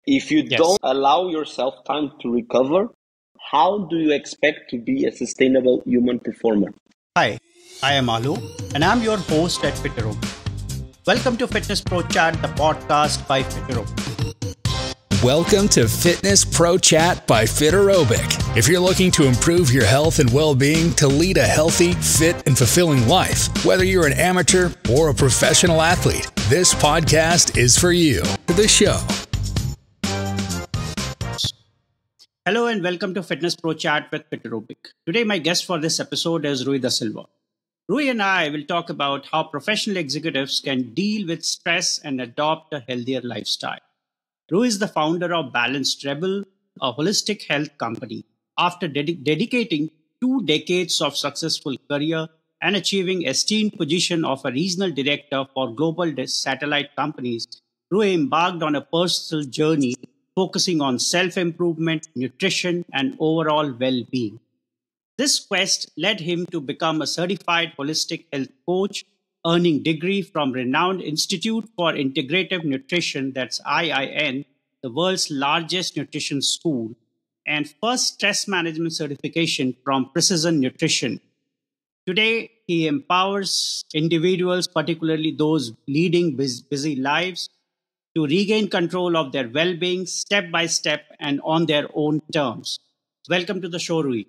If you Yes. don't allow yourself time to recover, how do you expect to be a sustainable human performer? Hi, I am Alu, and I'm your host at Fitero. Welcome to Fitness Pro Chat, the podcast by Fitero. Welcome to Fitness Pro Chat by Fit Aerobic. If you're looking to improve your health and well-being to lead a healthy, fit, and fulfilling life, whether you're an amateur or a professional athlete, this podcast is for you. The show. Hello and welcome to Fitness Pro Chat with Fit Aerobic. Today, my guest for this episode is Rui Da Silva. Rui and I will talk about how professional executives can deal with stress and adopt a healthier lifestyle. Rui is the founder of Balanced Rebel, a holistic health company. After dedicating 2 decades of successful career and achieving esteemed position of a regional director for global satellite companies, Rui embarked on a personal journey focusing on self-improvement, nutrition, and overall well-being. This quest led him to become a certified holistic health coach, earning degree from renowned Institute for Integrative Nutrition, that's IIN, the world's largest nutrition school, and first stress management certification from Precision Nutrition. Today, he empowers individuals, particularly those leading busy lives, to regain control of their well-being step by step and on their own terms. Welcome to the show, Rui.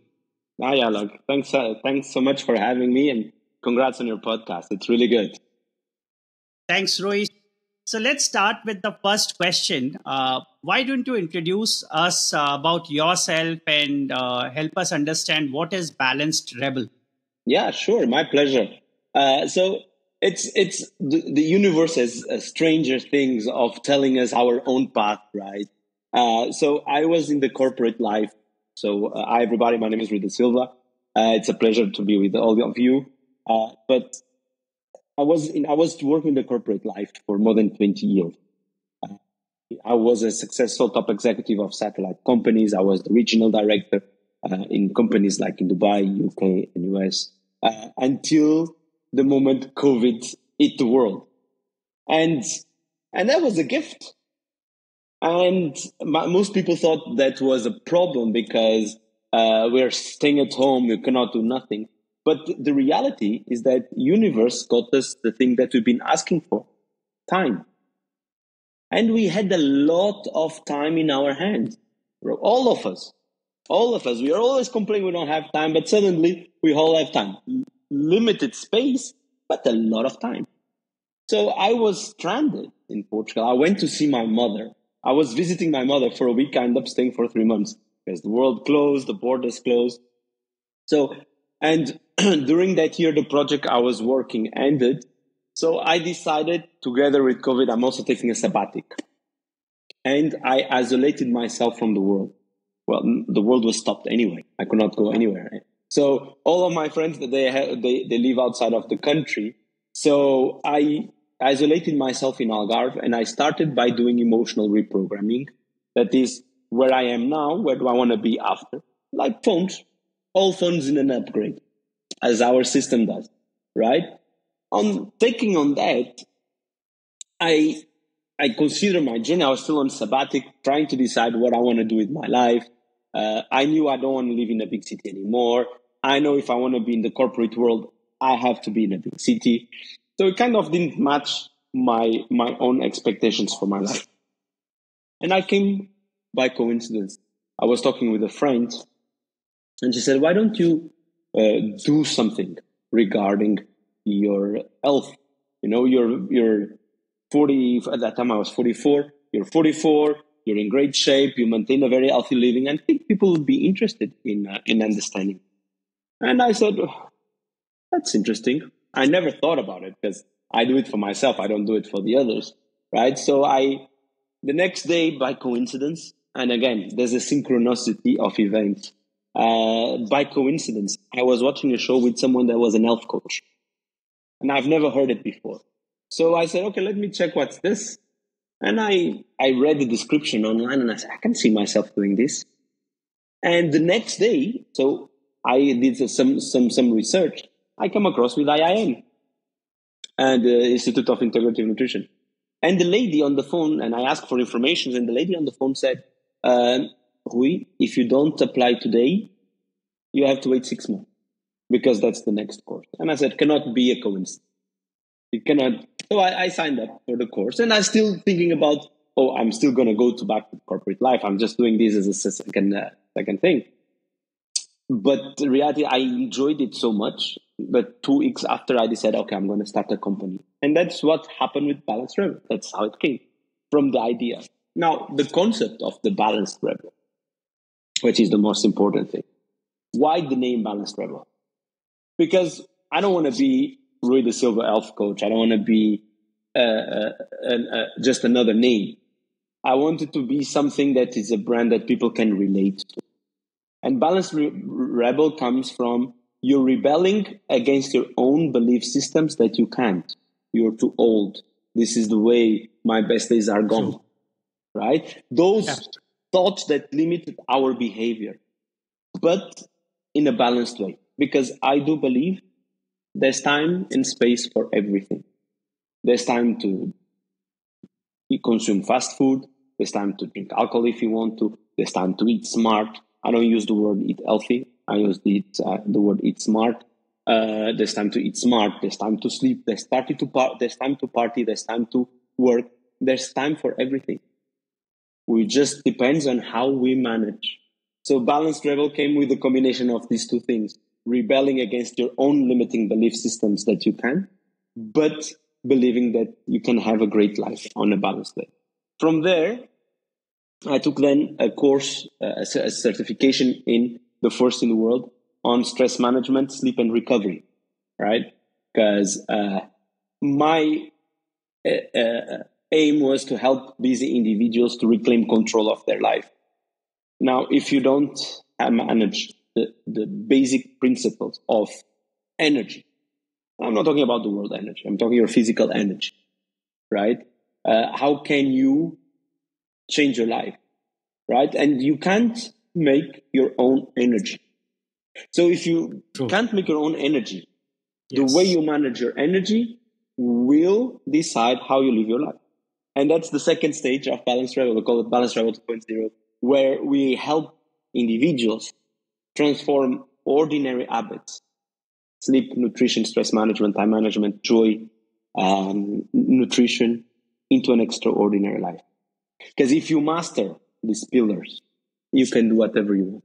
Hi, Alok. Thanks so much for having me, and congrats on your podcast. It's really good. Thanks, Roy. So let's start with the first question. Why don't you introduce us about yourself and help us understand what is Balanced Rebel? Yeah, sure. My pleasure. So it's the universe has stranger things of telling us our own path, right? So I was in the corporate life. So hi everybody, my name is Rui Da Silva. It's a pleasure to be with all of you. But I was working in the corporate life for more than 20 years. I was a successful top executive of satellite companies. I was the regional director in companies like in Dubai, UK, and US, until the moment COVID hit the world, and that was a gift. And most people thought that was a problem because we're staying at home, we cannot do nothing. But the reality is that universe got us the thing that we've been asking for: time. And we had a lot of time in our hands. All of us. All of us. We are always complaining we don't have time, but suddenly we all have time. Limited space, but a lot of time. So I was stranded in Portugal. I went to see my mother. I was visiting my mother for a week. I ended up staying for 3 months because the world closed, the borders closed. So, and during that year, the project I was working ended. So I decided, together with COVID, I'm also taking a sabbatic. And I isolated myself from the world. Well, the world was stopped anyway. I could not go anywhere. Right? So all of my friends, they live outside of the country. So I isolated myself in Algarve, and I started by doing emotional reprogramming. That is where I am now. Where do I want to be after? Like phones, all phones in an upgrade, as our system does, right? On taking on that, I I consider my journey. I was still on sabbatic, trying to decide what I want to do with my life. I knew I don't want to live in a big city anymore. I know if I want to be in the corporate world, I have to be in a big city. So it kind of didn't match my own expectations for my life. And I came by coincidence. I was talking with a friend, and she said, "Why don't you do something regarding your health? You know, you're 40, at that time I was 44. You're 44, you're in great shape, you maintain a very healthy living, and I think people would be interested in understanding." And I said, "Oh, that's interesting." I never thought about it because I do it for myself. I don't do it for the others, right? So the next day, by coincidence, and again, there's a synchronicity of events. By coincidence, I was watching a show with someone that was an health coach, and I've never heard it before. So I said, okay, let me check what's this. And I read the description online, and I said, I can see myself doing this. And the next day, so I did some research. I come across with IIN and the Institute of Integrative Nutrition. And the lady on the phone, and I asked for information, and the lady on the phone said, Rui, if you don't apply today, you have to wait 6 months because that's the next course. And I said, cannot be a coincidence. You cannot. So I signed up for the course, and I'm still thinking about, I'm still going to go back to corporate life. I'm just doing this as a second thing. But the reality, I enjoyed it so much that 2 weeks after I decided, okay, I'm going to start a company. And that's what happened with Balanced Rebel. That's how it came from the idea. Now, the concept of the Balanced Rebel, which is the most important thing. Why the name Balanced Rebel? Because I don't want to be Rui Da Silva health coach. I don't want to be just another name. I want it to be something that is a brand that people can relate to. And Balanced Rebel comes from you're rebelling against your own belief systems that you can't. You're too old. This is the way my best days are gone. True. Right? Those thoughts that limited our behavior, but in a balanced way. Because I do believe there's time and space for everything. There's time to consume fast food. There's time to drink alcohol if you want to. There's time to eat smart. I don't use the word eat healthy. I use the word eat smart. There's time to eat smart. There's time to sleep. There's time to party. There's time to work. There's time for everything. It just depends on how we manage. So Balanced Rebel came with a combination of these two things. Rebelling against your own limiting belief systems that you can, but believing that you can have a great life on a balanced way. From there, I took then a course, a certification in the first in the world on stress management, sleep and recovery, right? Because my aim was to help busy individuals to reclaim control of their life. Now, if you don't manage the basic principles of energy, I'm not talking about the world energy, I'm talking your physical energy, right? How can you change your life, right? And you can't make your own energy. So if you can't make your own energy, the way you manage your energy will decide how you live your life. And that's the second stage of Balanced Rebel. We call it Balanced Rebel 2.0, where we help individuals transform ordinary habits, sleep, nutrition, stress management, time management, joy, nutrition, into an extraordinary life. Because if you master these pillars, you can do whatever you want.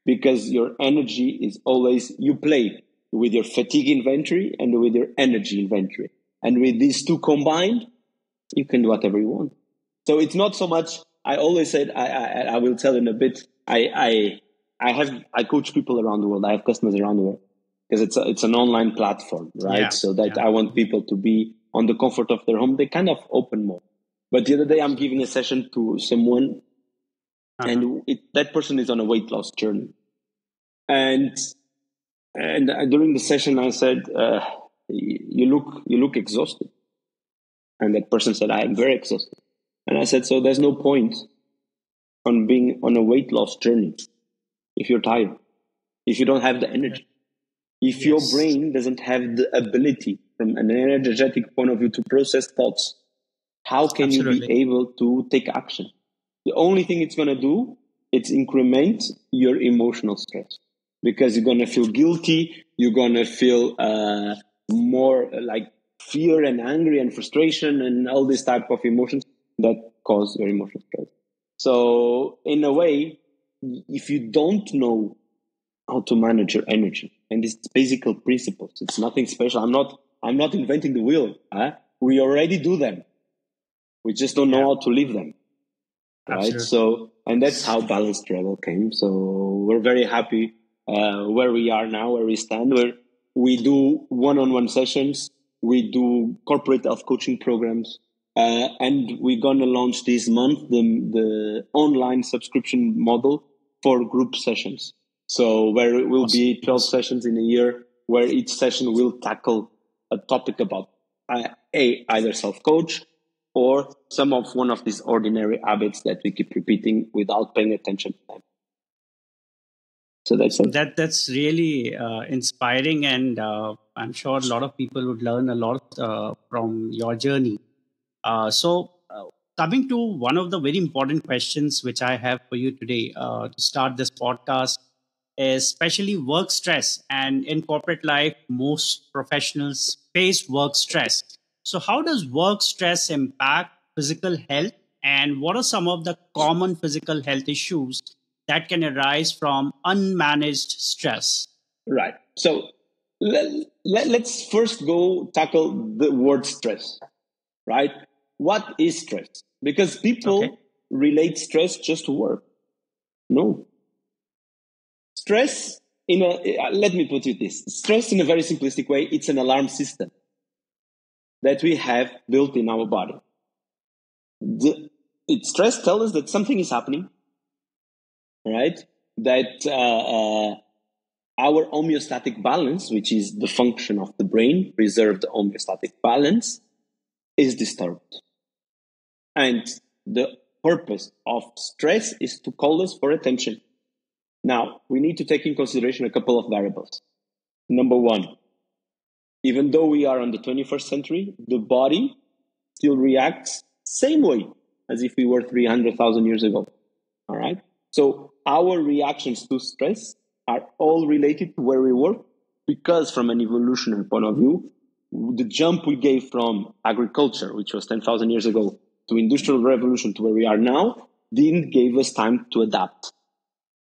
Because your energy is always, you play with your fatigue inventory and with your energy inventory. And with these two combined, you can do whatever you want. So it's not so much, I always said, I will tell in a bit, I coach people around the world. I have customers around the world because it's an online platform, right? Yeah, so that I want people to be on the comfort of their home. They kind of open more. But the other day I'm giving a session to someone and that person is on a weight loss journey. And during the session I said, you look exhausted. And that person said, I am very exhausted. And I said, so there's no point on being on a weight loss journey if you're tired, if you don't have the energy, if your brain doesn't have the ability from an energetic point of view to process thoughts, how can you be able to take action? The only thing it's going to do, it's increment your emotional stress because you're going to feel guilty. You're going to feel more like fear and angry and frustration and all this type of emotions that cause your emotional stress. So in a way, if you don't know how to manage your energy, and it's basic principles, it's nothing special. I'm not inventing the wheel. We already do them. We just don't know how to live them. Right? Absolutely. So, and that's how Balanced Rebel came. So we're very happy where we are now, where we stand, where we do one-on-one sessions. We do corporate health coaching programs. And we're going to launch this month the online subscription model for group sessions. So where it will be 12 sessions in a year, where each session will tackle a topic about either self-coach or one of these ordinary habits that we keep repeating without paying attention to them. So that's it. That's really inspiring, and I'm sure a lot of people would learn a lot from your journey. So, coming to one of the very important questions which I have for you today to start this podcast is especially work stress. And in corporate life, most professionals face work stress. So, how does work stress impact physical health? And what are some of the common physical health issues that can arise from unmanaged stress? Right. So let's first go tackle the word stress, right? What is stress? Because Okay. people relate stress just to work. No. Stress, let me put it this stress in a very simplistic way, it's an alarm system that we have built in our body. Stress tells us that something is happening, right? That our homeostatic balance, which is the function of the brain, preserved homeostatic balance, is disturbed. And the purpose of stress is to call us for attention. Now, we need to take in consideration a couple of variables. Number one, even though we are on the 21st century, the body still reacts same way as if we were 300,000 years ago. All right? So our reactions to stress are all related to where we were, because from an evolutionary point of view, the jump we gave from agriculture, which was 10,000 years ago, to industrial revolution to where we are now, didn't give us time to adapt,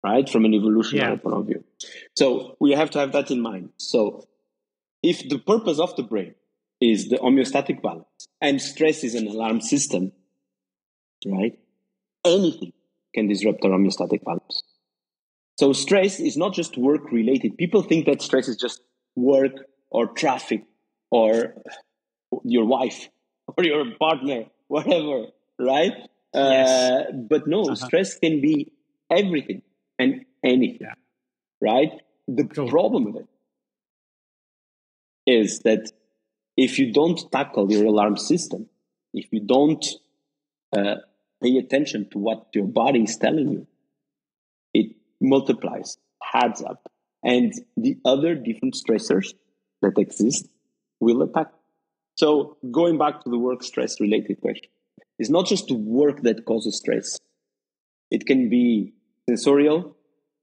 right? From an evolutionary Yeah. point of view. So we have to have that in mind. So if the purpose of the brain is the homeostatic balance and stress is an alarm system, right? Anything can disrupt our homeostatic balance. So stress is not just work related. People think that stress is just work or traffic or your wife or your partner, whatever, right? Yes. But no, Uh-huh. stress can be everything and anything, Yeah. right? The True. problem with it is that if you don't tackle your alarm system, if you don't pay attention to what your body is telling you, it multiplies, adds up, and the other different stressors that exist will attack. So going back to the work stress related question, it's not just the work that causes stress. It can be sensorial,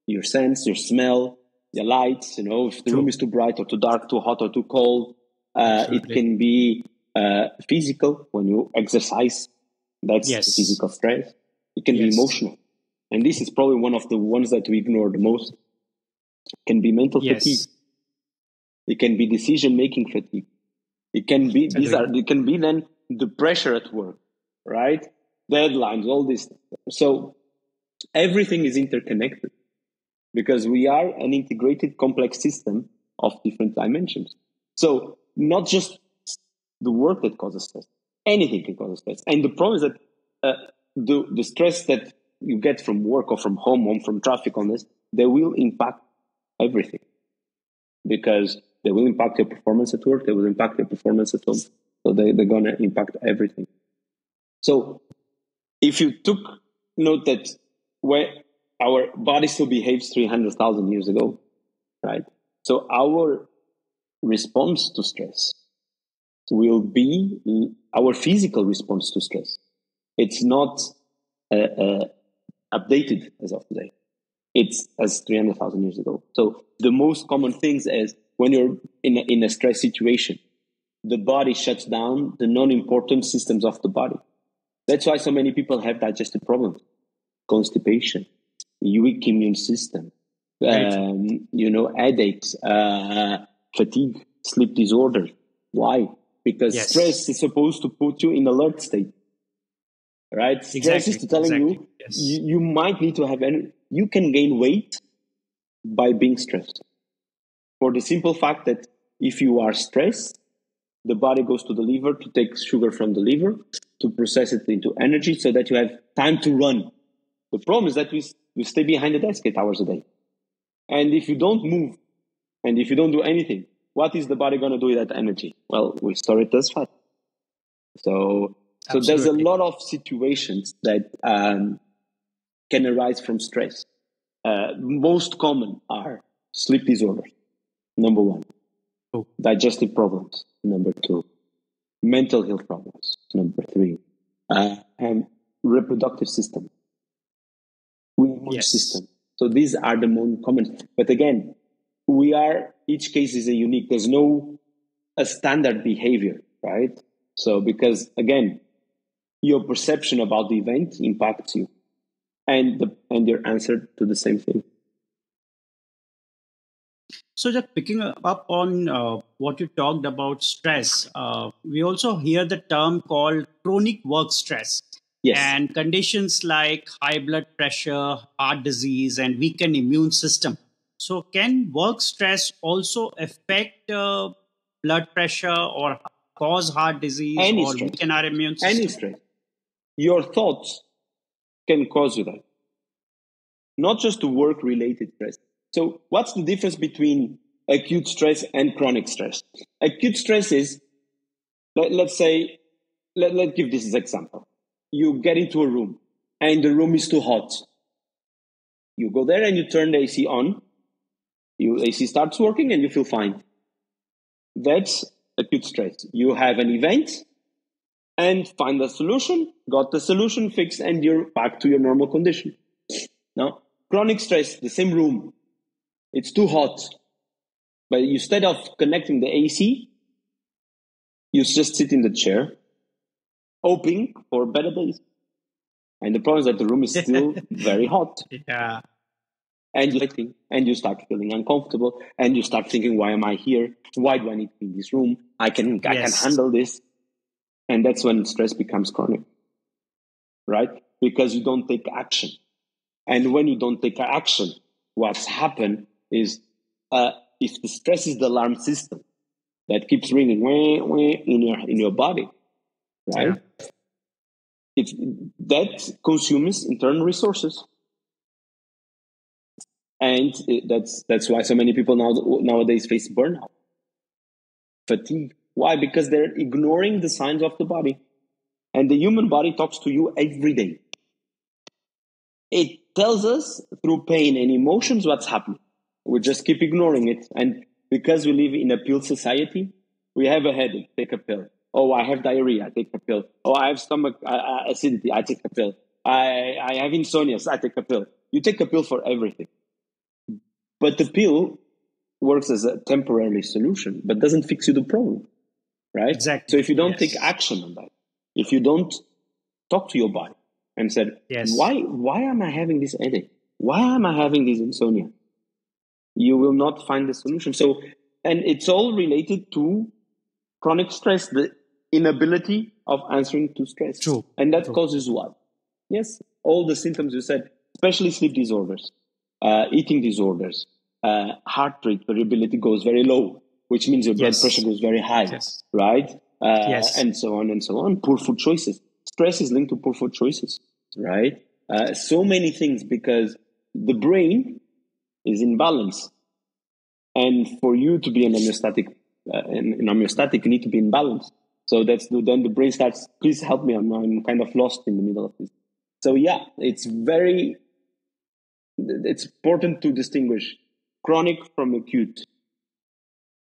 your sense, your smell, your lights, if the room True. is too bright or too dark, too hot or too cold. It Absolutely. can be physical when you exercise. That's Yes. physical stress. It can be Yes. emotional. And this is probably one of the ones that we ignore the most. It can be mental fatigue. Yes. It can be decision-making fatigue. Agree. It can be then the pressure at work, right? Deadlines, all this. So everything is interconnected because we are an integrated complex system of different dimensions. So not just the work that causes stress, anything can cause stress. And the problem is that the stress that you get from work or from home or from traffic on this, they will impact everything because they will impact your performance at work, they will impact your performance at home. So they're going to impact everything. So if you took note that where our body still behaves 300,000 years ago, right? So our response to stress will be our physical response to stress. It's not updated as of today. It's as 300,000 years ago. So the most common things is when you're in a stress situation, the body shuts down the non-important systems of the body. That's why so many people have digestive problems, constipation, weak immune system, Very true. headaches, fatigue, sleep disorders. Why? Because Yes. stress is supposed to put you in alert state, right? Stress is Exactly. to telling Exactly. you, Yes. you might need to have energy. You can gain weight by being stressed. For the simple fact that if you are stressed, the body goes to the liver to take sugar from the liver to process it into energy so that you have time to run. The problem is that we stay behind the desk 8 hours a day. And if you don't move and if you don't do anything, what is the body going to do with that energy? Well, we store it as fat. So there's a Absolutely. lot of situations that can arise from stress. Most common are sleep disorders, number one. True. Digestive problems, number two. mental health problems, number 3, and reproductive system, immune Yes. system. So these are the most common. But again, each case is a unique. There's no a standard behavior, right? So because again, your perception about the event impacts you, and your answer to the same thing. So just picking up on what you talked about stress, we also hear the term called chronic work stress. Yes, And conditions like high blood pressure, heart disease, and weakened immune system. So can work stress also affect blood pressure or cause heart disease any or stress, weaken our immune any system? stress. Your thoughts can cause you that, not just to work-related stress. So what's the difference between acute stress and chronic stress? Acute stress is, let's say, let's give this as an example. You get into a room and the room is too hot. You go there and you turn the AC on. Your AC starts working and you feel fine. That's acute stress. You have an event and find the solution, got the solution fixed, and you're back to your normal condition. Now, chronic stress, the same room, it's too hot, but instead of connecting the AC, you just sit in the chair, hoping for better days. And the problem is that the room is still very hot. Yeah. And you start feeling uncomfortable, and you start thinking, why am I here? Why do I need to be in this room? I can Yes. handle this. And that's when stress becomes chronic, right? Because you don't take action. And when you don't take action, what's happened is, if the stress is the alarm system that keeps ringing in your body, right? Yeah. That consumes internal resources. And that's why so many people nowadays face burnout, fatigue. Why? Because they're ignoring the signs of the body. And the human body talks to you every day. It tells us through pain and emotions what's happening. We just keep ignoring it. And because we live in a pill society, we have a headache, take a pill. Oh, I have diarrhea, I take a pill. Oh, I have stomach acidity, I take a pill. I have insomnia, I take a pill. You take a pill for everything. But the pill works as a temporary solution, but doesn't fix you the problem, right? Exactly. So if you don't Yes. take action on that, if you don't talk to your body and said, Yes. why am I having this headache? Why am I having this insomnia? You will not find the solution. So, and it's all related to chronic stress, the inability of answering to stress. True. And that True. causes what? Yes, all the symptoms you said, especially sleep disorders, eating disorders, heart rate variability goes very low, which means your blood Yes. pressure goes very high, Yes. right? Yes. And so on and so on. Poor food choices. Stress is linked to poor food choices, right? So many things, because the brain is in balance. And for you to be an homeostatic, you need to be in balance. So then the brain starts, please help me, I'm kind of lost in the middle of this. So yeah, it's important to distinguish chronic from acute,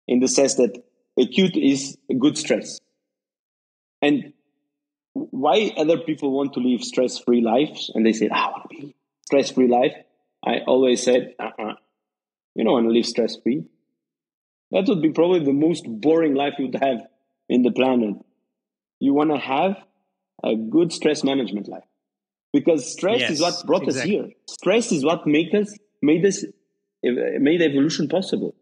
in the sense that acute is a good stress. And why other people want to live stress-free lives, and they say, I want to be stress-free life. I always said, you don't want to live stress-free. That would be probably the most boring life you'd have in the planet. You want to have a good stress management life, because stress is what brought us here. Stress is what made evolution possible.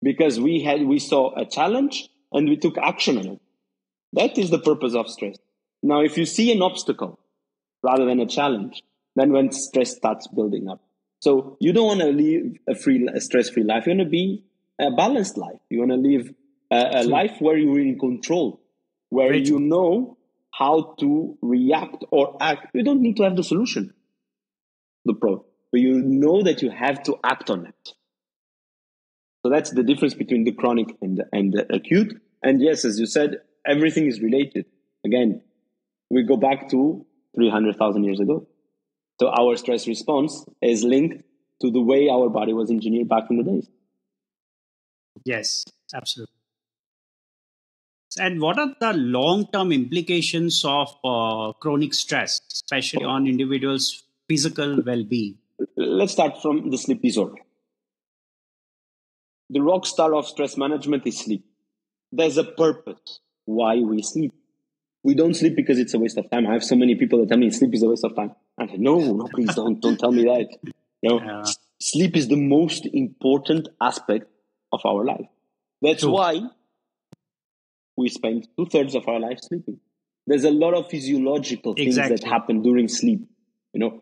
Because we saw a challenge and we took action on it. That is the purpose of stress. Now, if you see an obstacle rather than a challenge, then when stress starts building up. So you don't want to live a stress-free life. You want to be a balanced life. You want to live a life where you're in control, where you know how to react or act. You don't need to have the solution, the problem, but you know that you have to act on it. So that's the difference between the chronic and the acute. And yes, as you said, everything is related. Again, we go back to 300,000 years ago. So our stress response is linked to the way our body was engineered back in the days. Yes, absolutely. And what are the long-term implications of chronic stress, especially on individuals' physical well-being? Let's start from the sleep disorder. The rock star of stress management is sleep. There's a purpose why we sleep. We don't sleep because it's a waste of time. I have so many people that tell me sleep is a waste of time. I say, no, please don't tell me that. Sleep is the most important aspect of our life. That's True. why we spend 2/3 of our life sleeping. There's a lot of physiological things that happen during sleep.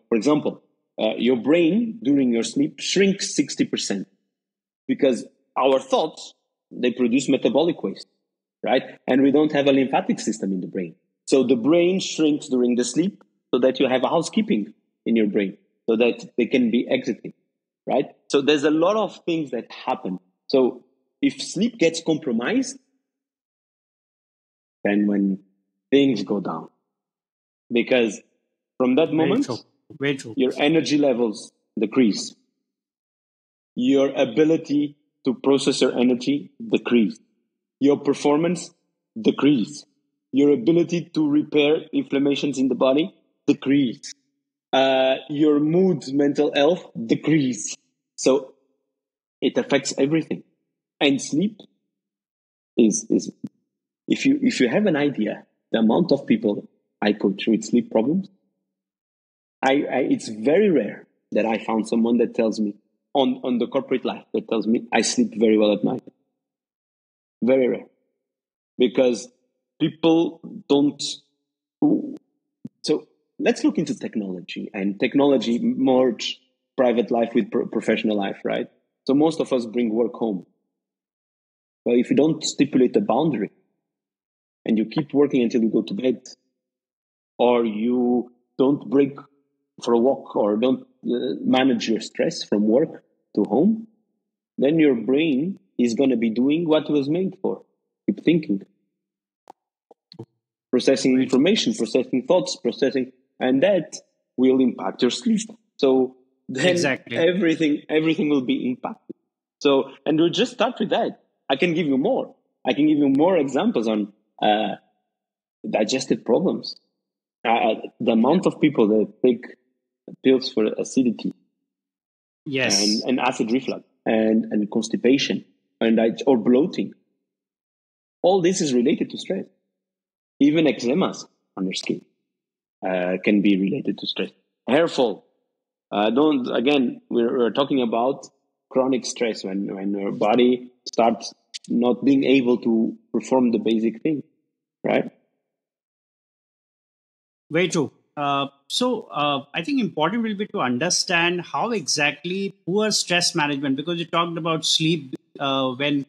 For example, your brain during your sleep shrinks 60% because our thoughts, they produce metabolic waste, right? And we don't have a lymphatic system in the brain. So the brain shrinks during the sleep so that you have a housekeeping in your brain so that they can be exiting, right? So there's a lot of things that happen. So if sleep gets compromised, then when things go down, because from that moment, Very true. Your energy levels decrease. Your ability to process your energy decrease. Your performance decrease. Your ability to repair inflammations in the body decrease. Your mood, mental health decrease. So it affects everything. And sleep is if you have an idea, the amount of people I coach with sleep problems, it's very rare that I found someone that tells me on the corporate life that tells me I sleep very well at night. Very rare. Because people don't. So let's look into technology, and technology merge private life with professional life, right? So most of us bring work home. But if you don't stipulate a boundary and you keep working until you go to bed, or you don't break for a walk, or don't manage your stress from work to home, then your brain is going to be doing what it was made for. Keep thinking. Processing information, processing thoughts, and that will impact your sleep. So then everything will be impacted. So, and we'll just start with that. I can give you more. I can give you more examples on digestive problems. The amount of people that take pills for acidity, and acid reflux, and constipation, or bloating. All this is related to stress. Even eczemas on your skin can be related to stress. Hair fall. We're talking about chronic stress when your body starts not being able to perform the basic thing, right? Very true. So I think important will be to understand how exactly poor stress management, because you talked about sleep when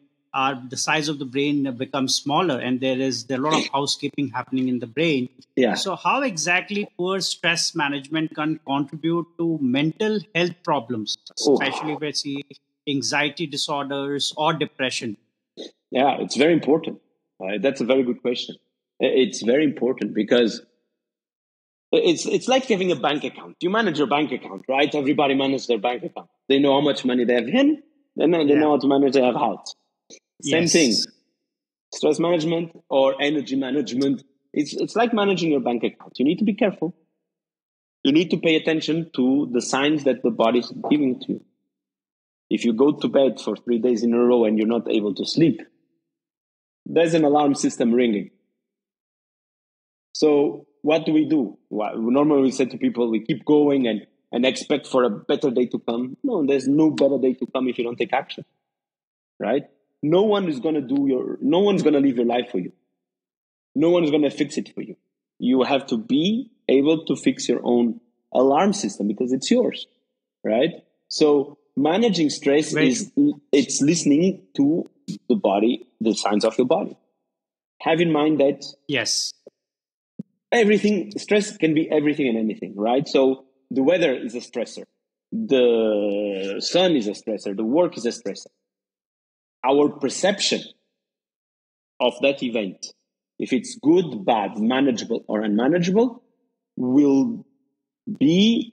the size of the brain becomes smaller and there are a lot of housekeeping happening in the brain. Yeah. So how exactly poor stress management can contribute to mental health problems, especially if we see anxiety disorders or depression? Yeah, it's very important. That's a very good question. It's very important because it's like having a bank account. You manage your bank account, right? Everybody manages their bank account. They know how much money they have in, they know how to manage they have out. Same thing. Stress management or energy management. It's like managing your bank account. You need to be careful. You need to pay attention to the signs that the body is giving to you. If you go to bed for 3 days in a row and you're not able to sleep, there's an alarm system ringing. So what do we do? Normally we say to people, we keep going and expect for a better day to come. No, there's no better day to come if you don't take action, right? No one is going to live your life for you. No one is going to fix it for you. You have to be able to fix your own alarm system because it's yours, right? So managing stress it's listening to the body, the signs of your body. Have in mind that stress can be everything and anything, right? So the weather is a stressor. The sun is a stressor. The work is a stressor. Our perception of that event, if it's good, bad, manageable, or unmanageable, will give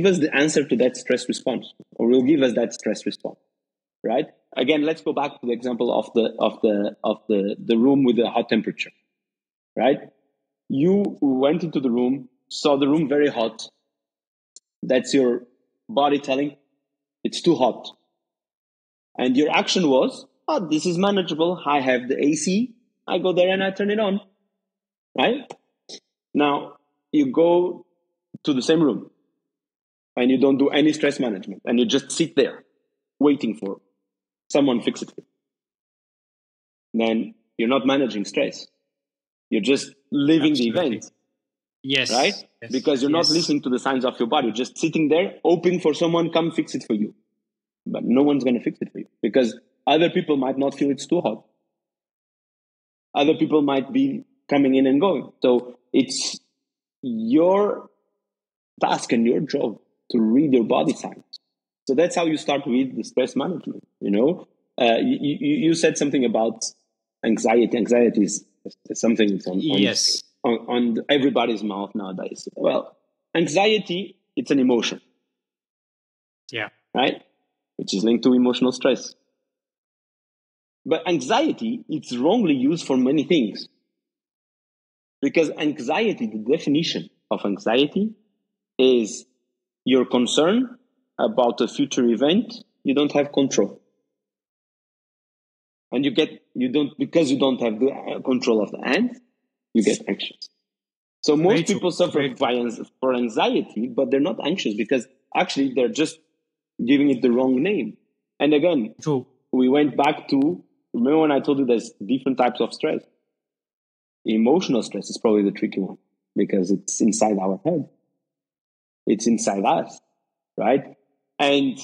us the answer to that stress response, or will give us that stress response, right? Again, let's go back to the example of the room with the hot temperature, right? You went into the room, saw the room very hot. That's your body telling it's too hot. And your action was, oh, this is manageable. I have the AC. I go there and I turn it on, right? Now, you go to the same room and you don't do any stress management and you just sit there waiting for someone fix it. Then you're not managing stress. You're just living Absolutely. the event. Yes. Right? Yes. Because you're not listening to the signs of your body. You're just sitting there hoping for someone come fix it for you. But no one's going to fix it for you because other people might not feel it's too hot. Other people might be coming in and going. So it's your task and your job to read your body signs. So that's how you start with the stress management. You said something about anxiety. Anxiety is something that's on everybody's mouth nowadays. Well, anxiety, it's an emotion. Yeah. Right? Which is linked to emotional stress. But anxiety, it's wrongly used for many things. Because anxiety, the definition of anxiety is your concern about a future event you don't have control. And because you don't have the control of the end, you get anxious. So most people suffer for anxiety, but they're not anxious because actually they're just giving it the wrong name. And again, we went back to, remember when I told you there's different types of stress? Emotional stress is probably the tricky one because it's inside our head. It's inside us, right? And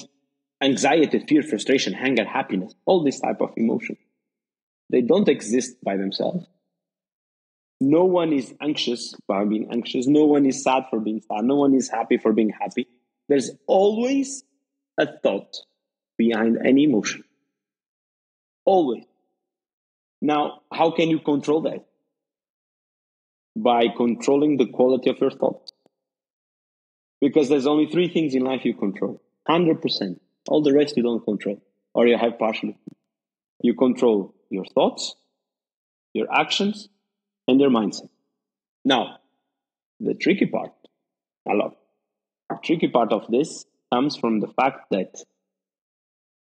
anxiety, fear, frustration, anger, happiness, all these type of emotions, they don't exist by themselves. No one is anxious by being anxious. No one is sad for being sad. No one is happy for being happy. There's always a thought behind any emotion. Always. Now, how can you control that? By controlling the quality of your thoughts. Because there's only 3 things in life you control. 100%. All the rest you don't control. Or you have partially. You control your thoughts, your actions, and your mindset. Now, the tricky part of this comes from the fact that,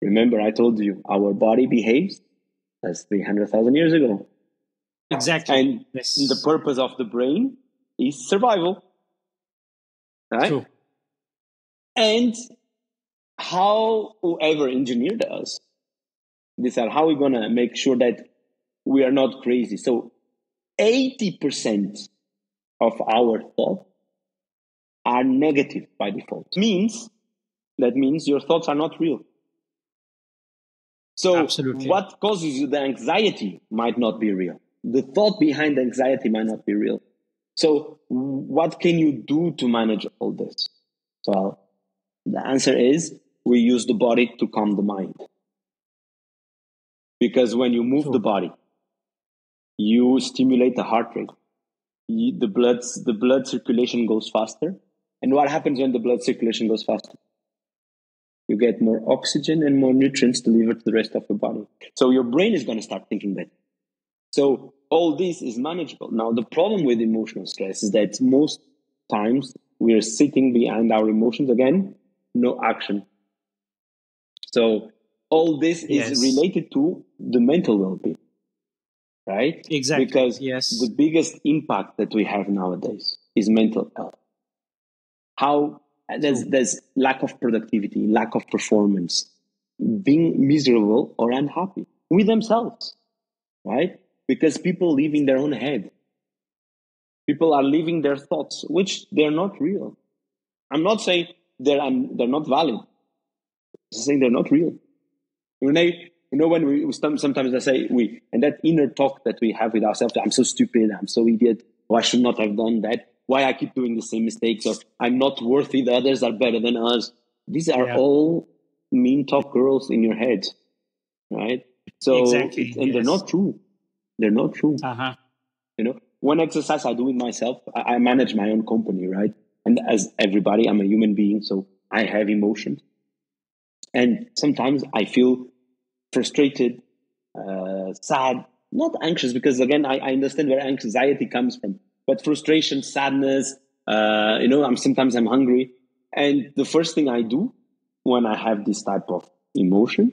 remember I told you, our body behaves as 300,000 years ago. Exactly. And the purpose of the brain is survival. Right? True. And how whoever engineered us, these are how we're going to make sure that we are not crazy. So 80% of our thoughts are negative by default. That means your thoughts are not real. So Absolutely. What causes you the anxiety might not be real. The thought behind the anxiety might not be real. So what can you do to manage all this? Well, the answer is we use the body to calm the mind. Because when you move the body, you stimulate the heart rate. The blood circulation goes faster. And what happens when the blood circulation goes faster? You get more oxygen and more nutrients delivered to the rest of your body. So your brain is going to start thinking that. So all this is manageable. Now, the problem with emotional stress is that most times we are sitting behind our emotions again, no action. So all this is related to the mental well-being, right? Exactly. Because the biggest impact that we have nowadays is mental health. How there's lack of productivity, lack of performance, being miserable or unhappy with themselves, right? Because people live in their own head. People are living their thoughts, which they're not real. I'm not saying they're not valid. I'm saying they're not real. When we sometimes I say and that inner talk that we have with ourselves, I'm so stupid, I'm so idiot, or I should not have done that, why I keep doing the same mistakes, or I'm not worthy, the others are better than us. These are all mean talk girls in your head, right? So they're not true. They're not true. Uh-huh. One exercise I do with myself, I manage my own company, right? And as everybody, I'm a human being, so I have emotions. And sometimes I feel frustrated, sad, not anxious, because again, I understand where anxiety comes from, but frustration, sadness, sometimes I'm hungry. And the first thing I do when I have this type of emotion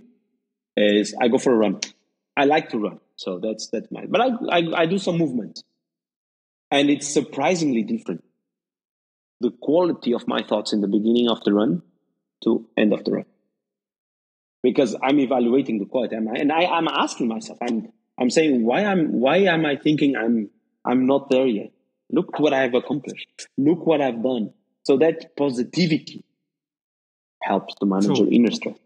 is I go for a run. I like to run. So that's mine. But I do some movement. And it's surprisingly different. The quality of my thoughts in the beginning of the run to end of the run. Because I'm evaluating the quality. I'm asking myself, I'm saying, why am I thinking I'm not there yet? Look what I've accomplished. Look what I've done. So that positivity helps to manage your inner stress.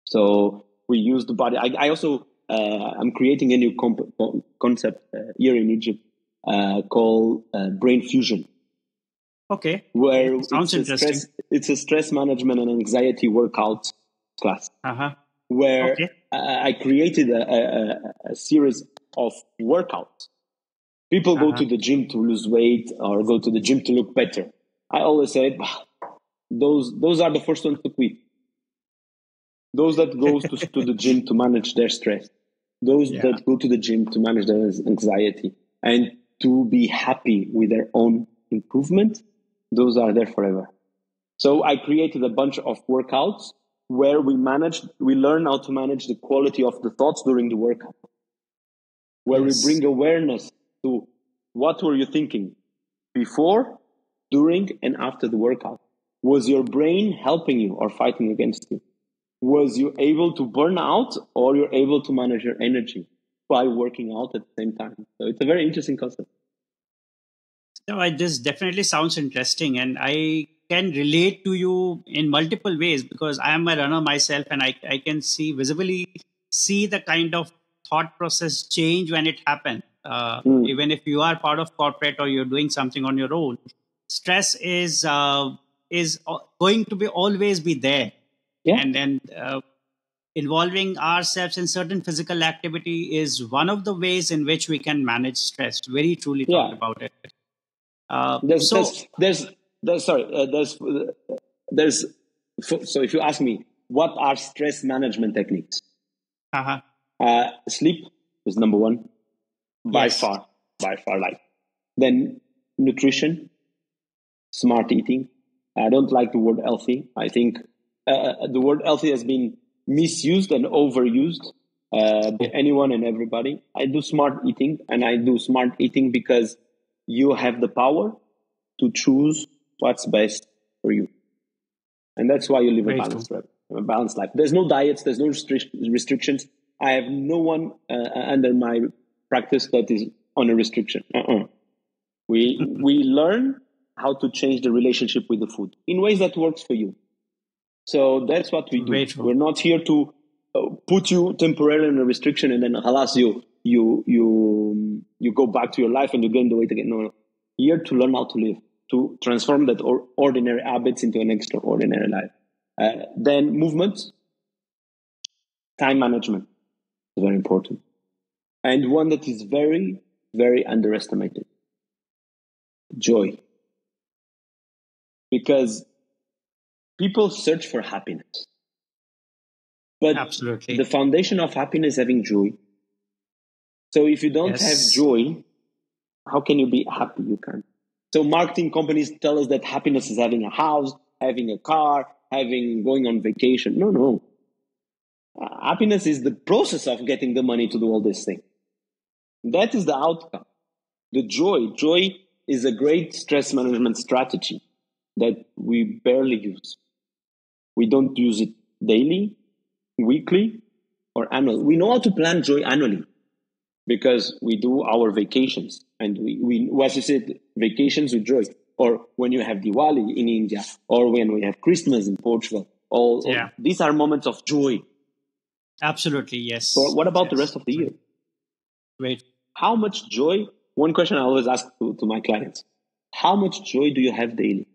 So we use the body. I also, I'm creating a new concept here in Egypt called brain fusion. Okay. Where sounds interesting. It's a stress management and anxiety workout class. Where I created a series of workouts. People go to the gym to lose weight or go to the gym to look better. I always said, those are the first ones to quit. Those that go to the gym to manage their stress. Those that go to the gym to manage their anxiety and to be happy with their own improvement, those are there forever. So I created a bunch of workouts where we learn how to manage the quality of the thoughts during the workout. Where we bring awareness to what were you thinking before, during, and after the workout. Was your brain helping you or fighting against you? Was you able to burn out or you're able to manage your energy by working out at the same time? So it's a very interesting concept. No, this definitely sounds interesting, and I can relate to you in multiple ways because I am a runner myself, and I can visibly see the kind of thought process change when it happens. Even if you are part of corporate or you're doing something on your own, stress is going to be always be there, and involving ourselves in certain physical activity is one of the ways in which we can manage stress. Very truly talked about it. So if you ask me, what are stress management techniques? Sleep is number one, by far. Like, then nutrition, smart eating. I don't like the word healthy. I think the word healthy has been misused and overused by anyone and everybody. I do smart eating, and I do smart eating because you have the power to choose what's best for you. And that's why you live a balanced life. There's no diets, there's no restrictions. I have no one under my practice that is on a restriction. We learn how to change the relationship with the food in ways that works for you. So that's what we do. We're not here to put you temporarily in a restriction and then halas, you go back to your life and you gain the weight again. No. Here to learn how to live, to transform that ordinary habits into an extraordinary life. Then movement, time management is very important. And one that is very, very underestimated, joy. Because people search for happiness. But absolutely, the foundation of happiness is having joy. So if you don't have joy, how can you be happy? You can't. So marketing companies tell us that happiness is having a house, having a car, going on vacation. No. Happiness is the process of getting the money to do all these things. That is the outcome. The joy is a great stress management strategy that we barely use. We don't use it daily, weekly, or annually. We know how to plan joy annually because we do our vacations, and we as you said, vacations with joy. Or when you have Diwali in India, or when we have Christmas in Portugal. All these are moments of joy. Absolutely, yes. So what about the rest of the year? Great. How much joy? One question I always ask to my clients: how much joy do you have daily?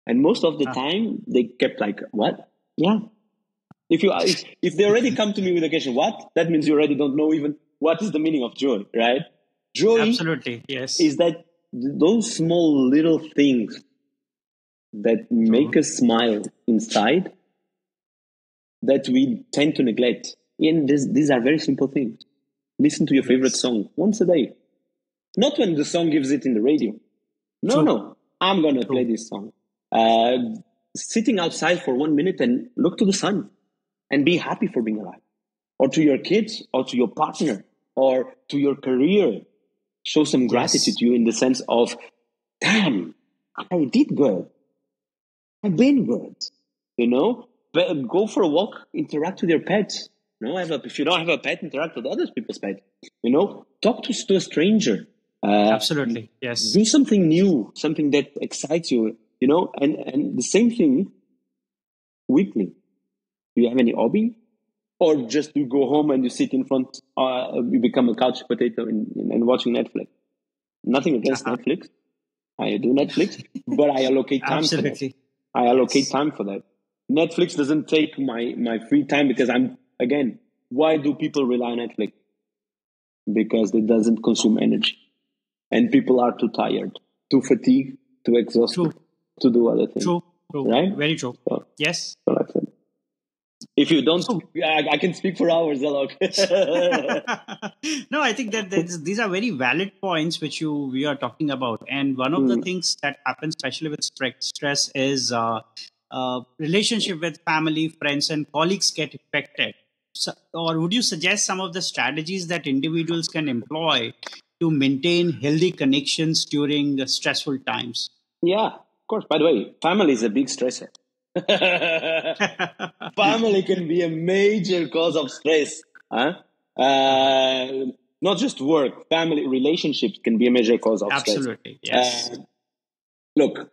And most of the time, they kept like, what? Yeah. If they already come to me with a question, what? That means you already don't know even what is the meaning of joy, right? Joy, absolutely, yes, is that those small little things that make us smile inside, that we tend to neglect. And these are very simple things. Listen to your favorite song once a day. Not when the song gives it in the radio. No, I'm going to play this song. Sitting outside for 1 minute and look to the sun and be happy for being alive. Or to your kids, or to your partner, or to your career. Show some gratitude to you in the sense of, damn, I did good. I've been good. But go for a walk, interact with your pets. If you don't have a pet, interact with other people's pets. Talk to a stranger. Absolutely, yes. Do something new, something that excites you. And the same thing weekly. Do you have any hobby? Or just you go home and you sit in front, you become a couch potato and watching Netflix. Nothing against Netflix. I do Netflix, but I allocate time for that. I allocate time for that. Netflix doesn't take my free time because why do people rely on Netflix? Because it doesn't consume energy. And people are too tired, too fatigued, too exhausted to do other things. True. Right? Very true. Yes. So that's it. If you don't, I can speak for hours, Alok. No, I think that these are very valid points which we are talking about. And one of the things that happens, especially with stress, is relationship with family, friends, and colleagues get affected. So, or would you suggest some of the strategies that individuals can employ to maintain healthy connections during the stressful times? Yeah, of course. By the way, family is a big stressor. Family can be a major cause of stress. Not just work, family relationships can be a major cause of stress. Absolutely, yes. Look,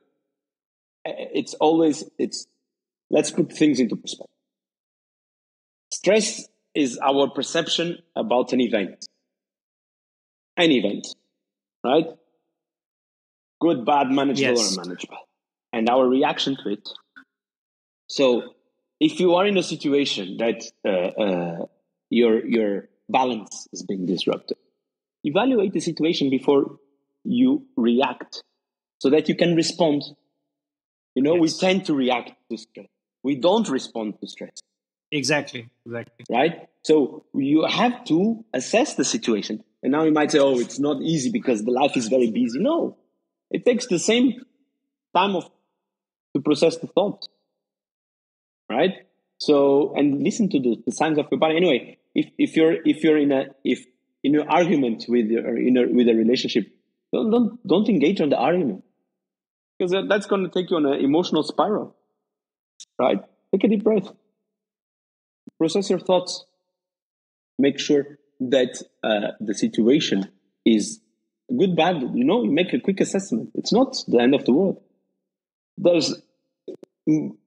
let's put things into perspective. Stress is our perception about an event. Right? Good, bad, manageable, or unmanageable. And our reaction to it. So if you are in a situation that your balance is being disrupted, evaluate the situation before you react so that you can respond. We tend to react to stress. We don't respond to stress. Exactly. Right? So you have to assess the situation. And now you might say, oh, it's not easy because the life is very busy. No, it takes the same time to process the thoughts. Right? So, and listen to the signs of your body. Anyway, if you're in an argument with a relationship, don't engage on the argument, because that's going to take you on an emotional spiral. Right? Take a deep breath. Process your thoughts. Make sure that the situation is good, bad. You make a quick assessment. It's not the end of the world. There's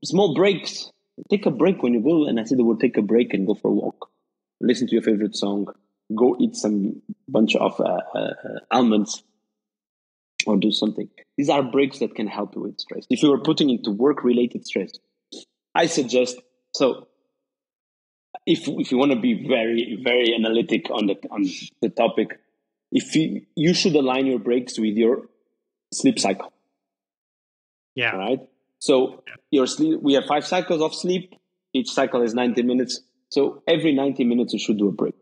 small breaks. Take a break when you go, and I said, we'll take a break and go for a walk. Listen to your favorite song. Go eat some bunch of almonds, or do something. These are breaks that can help you with stress. If you are putting into work-related stress, I suggest, so if you want to be very, very analytic on the topic, you should align your breaks with your sleep cycle. Yeah. Right? So your sleep, we have 5 cycles of sleep. Each cycle is 90 minutes. So every 90 minutes you should do a break,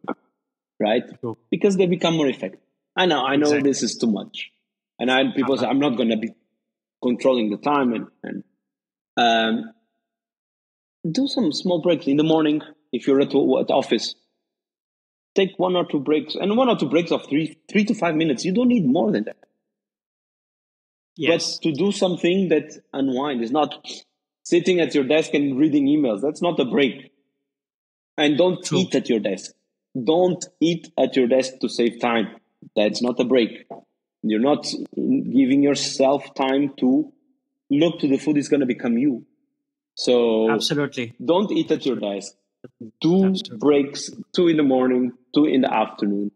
right? Cool. Because they become more effective. I know Exactly. This is too much. And people say, I'm not going to be controlling the time. And do some small breaks in the morning. If you're at office, take 1 or 2 breaks. And 1 or 2 breaks of 3 to 5 minutes. You don't need more than that. Yes. But to do something that unwind is not sitting at your desk and reading emails. That's not a break. And don't eat at your desk. Don't eat at your desk to save time. That's not a break. You're not giving yourself time to look to the food is going to become you. So absolutely, don't eat at your desk. Do breaks, 2 in the morning, 2 in the afternoon.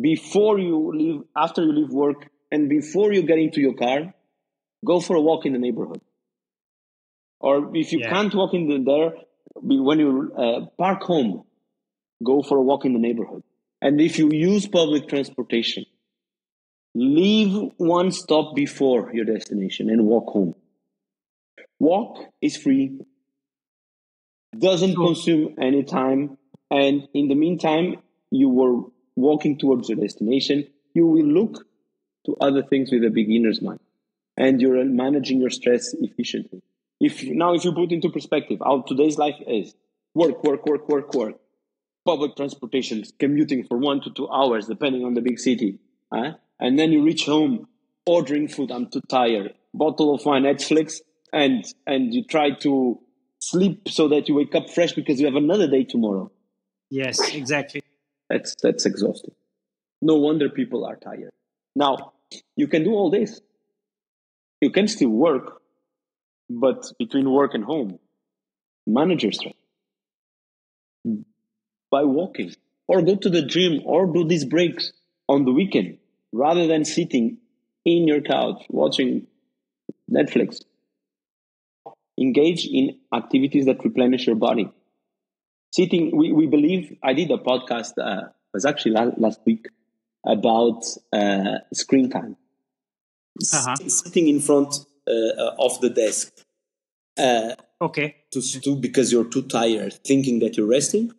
Before you leave, after you leave work, and before you get into your car, go for a walk in the neighborhood. Or if you can't walk in there, when you park home, go for a walk in the neighborhood. And if you use public transportation, leave 1 stop before your destination and walk home. Walk is free. doesn't True. consume any time, and in the meantime, you were walking towards your destination, you will look to other things with a beginner's mind, and you're managing your stress efficiently. If you put into perspective how today's life is, work, work, work, work, work, public transportation, commuting for 1 to 2 hours, depending on the big city, and then you reach home, ordering food, I'm too tired, bottle of wine, Netflix, and you try to sleep so that you wake up fresh because you have another day tomorrow. Yes, exactly. That's exhausting. No wonder people are tired. Now, you can do all this. You can still work, but between work and home, manage your stress by walking, or go to the gym, or do these breaks on the weekend rather than sitting in your couch watching Netflix. Engage in activities that replenish your body. Sitting, we believe, I did a podcast, was actually last week, about screen time. Uh-huh. Sitting in front of the desk Okay. because you're too tired, thinking that you're resting.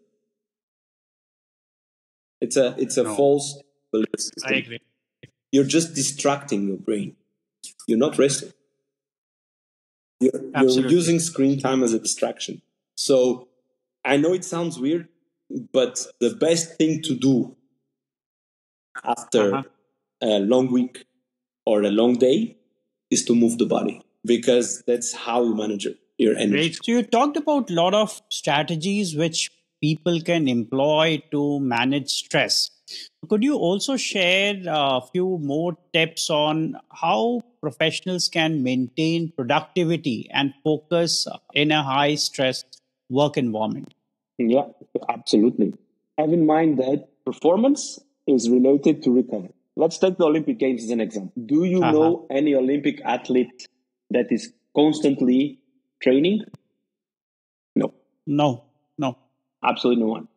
It's a No, false belief I system. agree. You're just distracting your brain. You're not resting. You're Absolutely. using screen time as a distraction. So I know it sounds weird, but the best thing to do after Uh-huh. a long week or a long day is to move the body, because that's how you manage your energy. Great. So you talked about a lot of strategies which people can employ to manage stress. Could you also share a few more tips on how professionals can maintain productivity and focus in a high stress work environment? Yeah, absolutely. Have in mind that performance is related to recovery. Let's take the Olympic Games as an example. Do you Uh-huh. know any Olympic athlete that is constantly training? No, No, no, absolutely no one.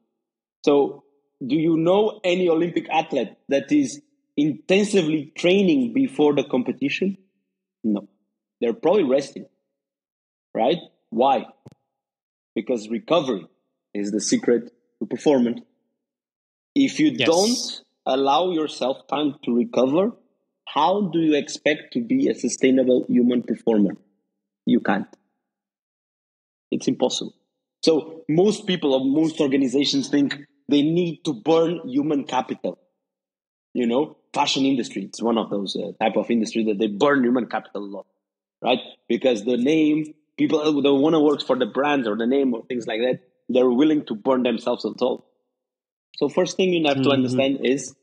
So, do you know any Olympic athlete that is intensively training before the competition? No. They're probably resting, right? Why? Because recovery is the secret to performance. If you don't yes, allow yourself time to recover, how do you expect to be a sustainable human performer? You can't. It's impossible. So most people or most organizations think they need to burn human capital. You know, fashion industry, it's one of those type of industry that they burn human capital a lot, right? Because the name, people don't want to work for the brand or the name or things like that. They're willing to burn themselves at all. So first thing you have to Mhm. understand is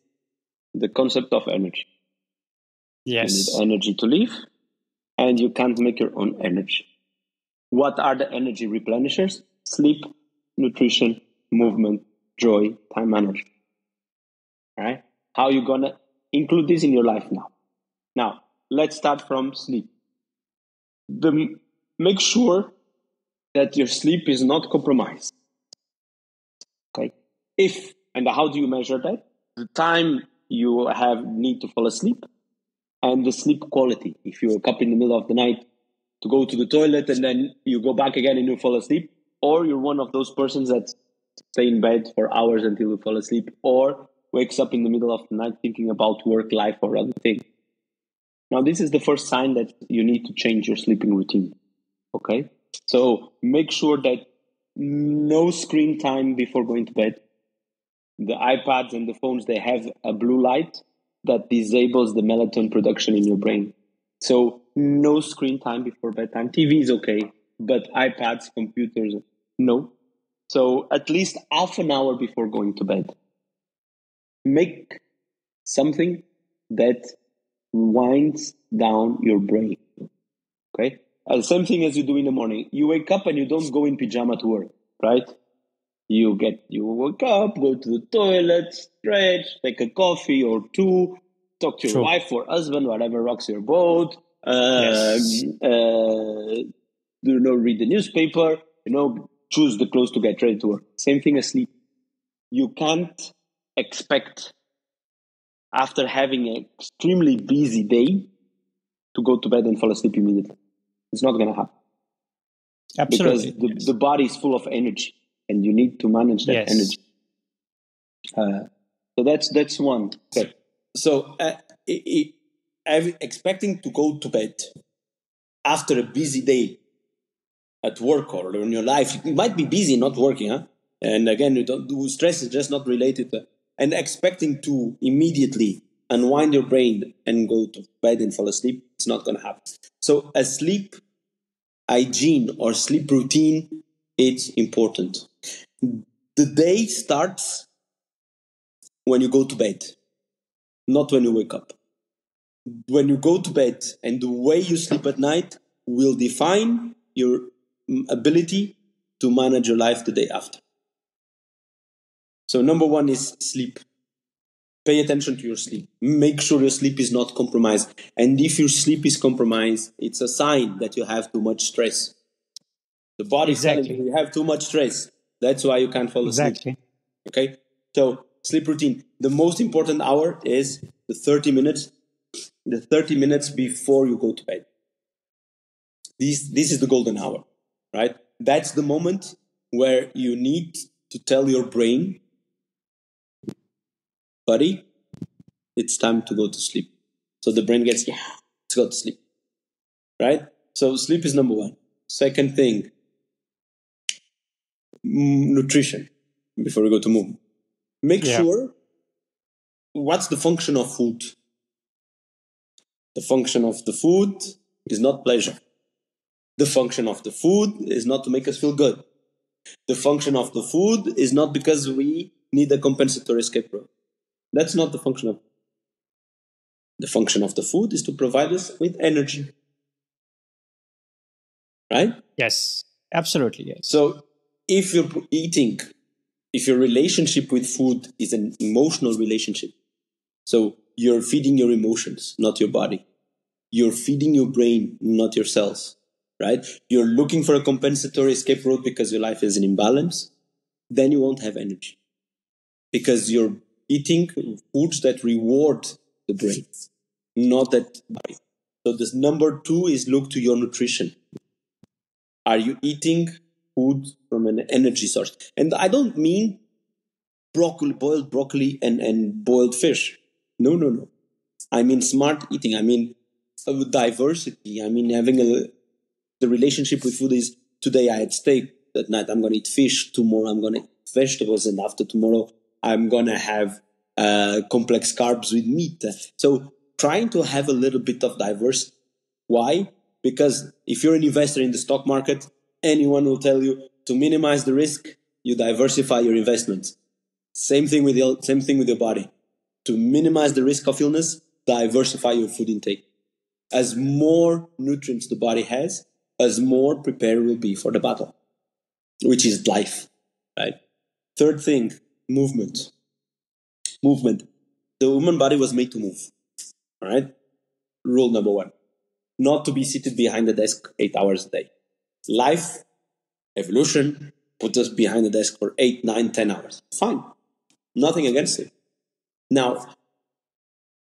the concept of energy. You need Yes, energy to live, and you can't make your own energy. What are the energy replenishers? Sleep, nutrition, movement, joy, time management. All right? How are you going to include this in your life now? Now, let's start from sleep. Make sure that your sleep is not compromised. Okay? If, and how do you measure that? The time you have need to fall asleep and the sleep quality. If you wake up in the middle of the night to go to the toilet and then you go back again and you fall asleep, or you're one of those persons that stay in bed for hours until you fall asleep, or wakes up in the middle of the night thinking about work, life, or other things. Now, this is the first sign that you need to change your sleeping routine. Okay? So make sure that no screen time before going to bed. The iPads and the phones, they have a blue light that disables the melatonin production in your brain. So no screen time before bedtime. TV is okay, but iPads, computers, no. So at least half an hour before going to bed. Make something that winds down your brain. Okay? Same thing as you do in the morning. You wake up and you don't go in pajama to work, right? You wake up, go to the toilet, stretch, take a coffee or two, talk to your true. wife or husband, whatever rocks your boat. Yes, Read the newspaper. Choose the clothes to get ready to work. Same thing as sleep. You can't expect, after having an extremely busy day, to go to bed and fall asleep immediately. It's not going to happen. because Absolutely. Yes. the body is full of energy, and you need to manage that Yes. energy. So that's one. Okay. So, expecting to go to bed after a busy day at work or in your life, you might be busy not working, huh? And again, you don't do stress is just not related to, and expecting to immediately unwind your brain and go to bed and fall asleep, it's not going to happen. So a sleep hygiene or sleep routine, it's important. The day starts when you go to bed, not when you wake up. When you go to bed, and the way you sleep at night will define your ability to manage your life the day after. So number one is sleep. Pay attention to your sleep. Make sure your sleep is not compromised. And if your sleep is compromised, it's a sign that you have too much stress. The body is telling Exactly. you have too much stress. That's why you can't fall asleep. Exactly. Okay? So sleep routine. The most important hour is the 30 minutes before you go to bed. This is the golden hour, right? That's the moment where you need to tell your brain, buddy, it's time to go to sleep. So the brain gets, let's go to sleep, right? So sleep is number one. Second thing, nutrition, before we go to movement. Make sure, what's the function of food? The function of the food is not pleasure. The function of the food is not to make us feel good. The function of the food is not because we need a compensatory escape route. That's not the function of. The function of the food is to provide us with energy. Right? Yes. Absolutely. Yes. So if you're eating, if your relationship with food is an emotional relationship, so you're feeding your emotions, not your body. You're feeding your brain, not your cells. Right? You're looking for a compensatory escape route because your life is in imbalance, then you won't have energy. Because you're eating foods that reward the brain, not that body. So this number two is look to your nutrition. Are you eating food from an energy source? And I don't mean boiled broccoli and boiled fish. No. I mean smart eating. I mean diversity. I mean having the relationship with food is, today I had steak, that night I'm going to eat fish, tomorrow I'm going to eat vegetables, and after tomorrow I'm going to have complex carbs with meat. So trying to have a little bit of diversity. Why? Because if you're an investor in the stock market, anyone will tell you to minimize the risk, you diversify your investments. Same thing with your body. To minimize the risk of illness, diversify your food intake. As more nutrients the body has, as more prepared will be for the battle, which is life, right? Third thing, movement. Movement. The human body was made to move, all right? Rule number one, not to be seated behind the desk 8 hours a day. Life, evolution, put us behind the desk for 8, 9, 10 hours. Fine. Nothing against it. Now,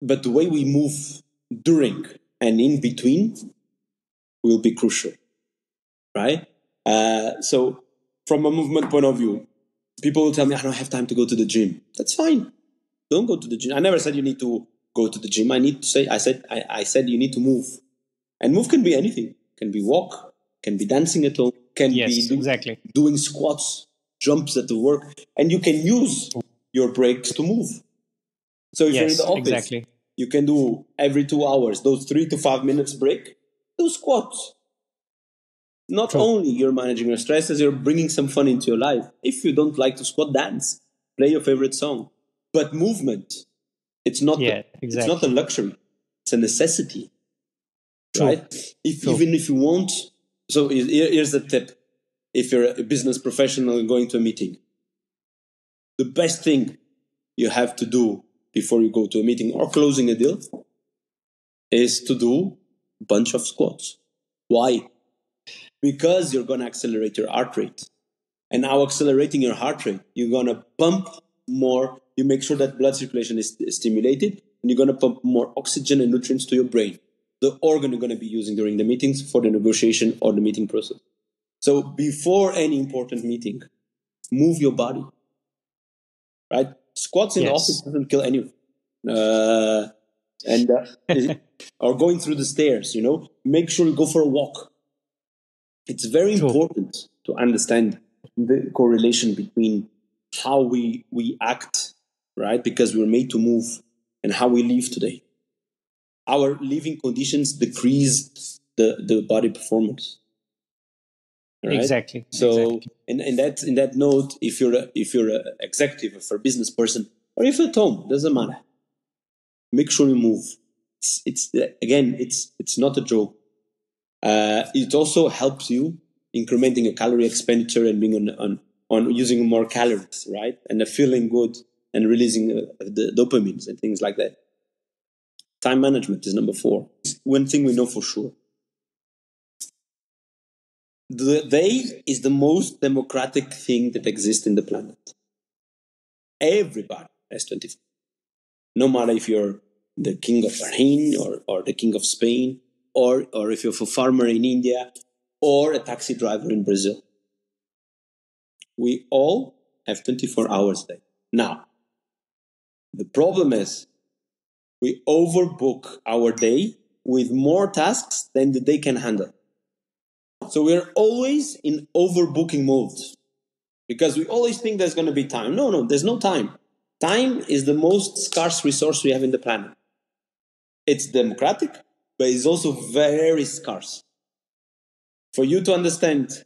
but the way we move during and in between will be crucial, right? So from a movement point of view, people will tell me, I don't have time to go to the gym. That's fine. Don't go to the gym. I never said you need to go to the gym. I said you need to move. And move can be anything. It can be walk, can be dancing at home, can be exactly. doing squats, jumps at the work, and you can use your breaks to move. So if you're in the office, exactly. you can do every 2 hours, those 3 to 5 minutes break, do squats. Not only you're managing your stress, as you're bringing some fun into your life. If you don't like to squat, dance, play your favorite song. But movement, it's not a luxury. It's a necessity. True. Right? Even if you want. So here's the tip. If you're a business professional going to a meeting, the best thing you have to do before you go to a meeting or closing a deal is to do a bunch of squats. Why? Because you're going to accelerate your heart rate. And now accelerating your heart rate, you're going to pump more. You make sure that blood circulation is stimulated, and you're going to pump more oxygen and nutrients to your brain, the organ you're going to be using during the meetings for the negotiation or the meeting process. So before any important meeting, move your body, right? Squats in the office doesn't kill anyone. Or going through the stairs, make sure you go for a walk. It's very important to understand the correlation between how we act, right? Because we're made to move, and how we live today. Our living conditions decrease the body performance. Right? Exactly. So, in that note, if you're an executive, if you're a business person, or if you're at home, doesn't matter. Make sure you move. It's not a joke. It also helps you incrementing your calorie expenditure and being on using more calories, right? And feeling good and releasing the dopamines and things like that. Time management is number 4. It's one thing we know for sure. The day is the most democratic thing that exists in the planet. Everybody has 24. No matter if you're the king of Bahrain or the king of Spain, or if you're a farmer in India or a taxi driver in Brazil. We all have 24 hours a day. Now, the problem is we overbook our day with more tasks than the day can handle. So we're always in overbooking mode because we always think there's going to be time. No, there's no time. Time is the most scarce resource we have in the planet. It's democratic, but it's also very scarce. For you to understand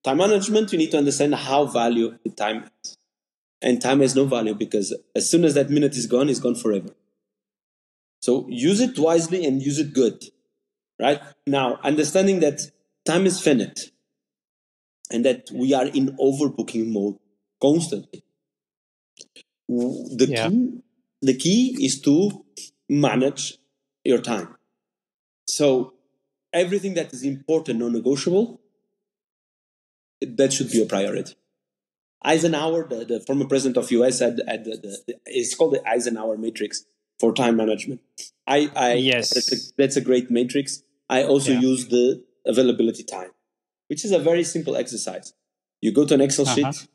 time management, you need to understand how valuable time is. And time has no value because as soon as that minute is gone, it's gone forever. So use it wisely and use it good, right? Now, understanding that time is finite and that we are in overbooking mode constantly. The key is to manage your time. So everything that is important, non-negotiable, that should be a priority. Eisenhower, the former president of US, had it's called the Eisenhower matrix for time management. That's a great matrix. I also use the availability time, which is a very simple exercise. You go to an Excel sheet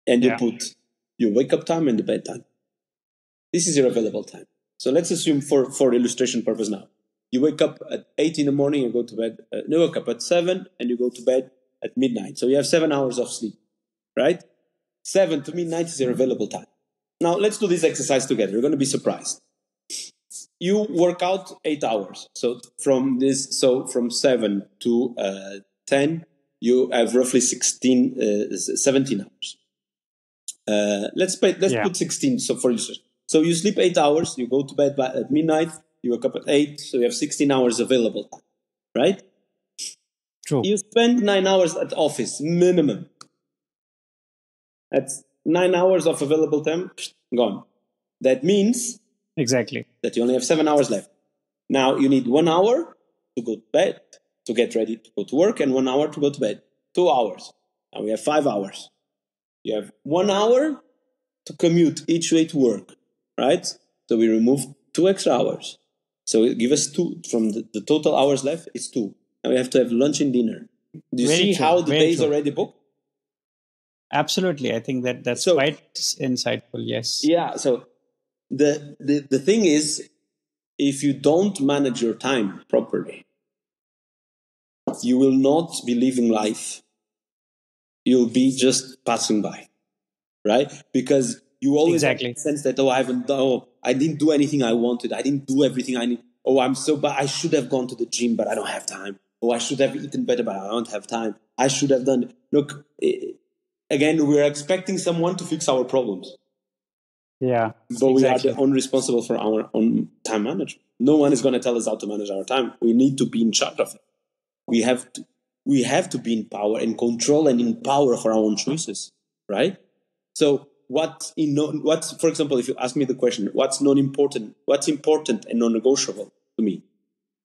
and you put your wake up time and the bed time. This is your available time. So let's assume for illustration purpose now, you wake up at 8 in the morning and go to bed. You wake up at 7 and you go to bed at midnight. So you have 7 hours of sleep, right? 7 to midnight is your available time. Now let's do this exercise together. You're going to be surprised. You work out 8 hours. So from 7 to 10, you have roughly 17 hours. Let's put 16. So for instance, so you sleep 8 hours, you go to bed at midnight, you wake up at 8, so you have 16 hours available time, right? True. You spend 9 hours at office, minimum. That's 9 hours of available time, gone. That means that you only have 7 hours left. Now you need 1 hour to go to bed, to get ready to go to work, and 1 hour to go to bed. 2 hours. Now we have 5 hours. You have 1 hour to commute each way to work, right? So we remove 2 extra hours. So it gives us 2 from the total hours left. It's 2. Now we have to have lunch and dinner. Do you see how the day is already booked? Absolutely. I think that's quite insightful. Yes. Yeah. So the thing is, if you don't manage your time properly, you will not be living life. You'll be just passing by, right? Because you always have the sense that, I didn't do anything I wanted. I didn't do everything I need. I'm so bad. I should have gone to the gym, but I don't have time. I should have eaten better, but I don't have time. I should have done. Look, again, we're expecting someone to fix our problems. Yeah. But we are the only responsible for our own time management. No one is going to tell us how to manage our time. We need to be in charge of it. We have to be in power and control and in power for our own choices, right? So what's for example, if you ask me the question, what's important and non-negotiable to me?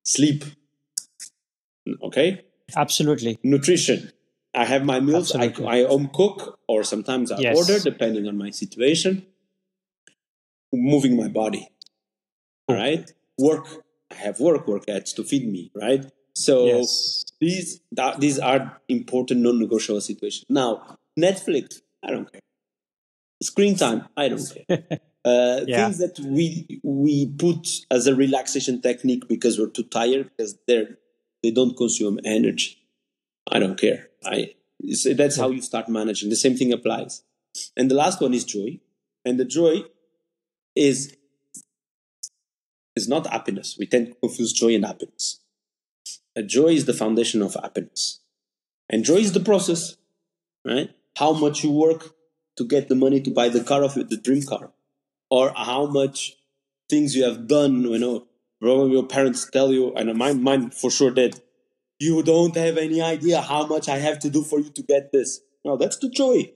Sleep. Okay? Absolutely. Nutrition. I have my meals. I home cook, or sometimes I order, depending on my situation. Moving my body. All right? Work. I have work. Work has to feed me, right? So These are important non-negotiable situations. Now, Netflix, I don't care. Screen time, I don't care. Things that we put as a relaxation technique because we're too tired, because they don't consume energy. I don't care. That's how you start managing. The same thing applies. And the last one is joy. And the joy is not happiness. We tend to confuse joy and happiness. Joy is the foundation of happiness. And joy is the process, right? How much you work to get the money to buy the car of the dream car, or how much things you have done. Probably your parents tell you, and mine for sure did. You don't have any idea how much I have to do for you to get this. No, that's the joy,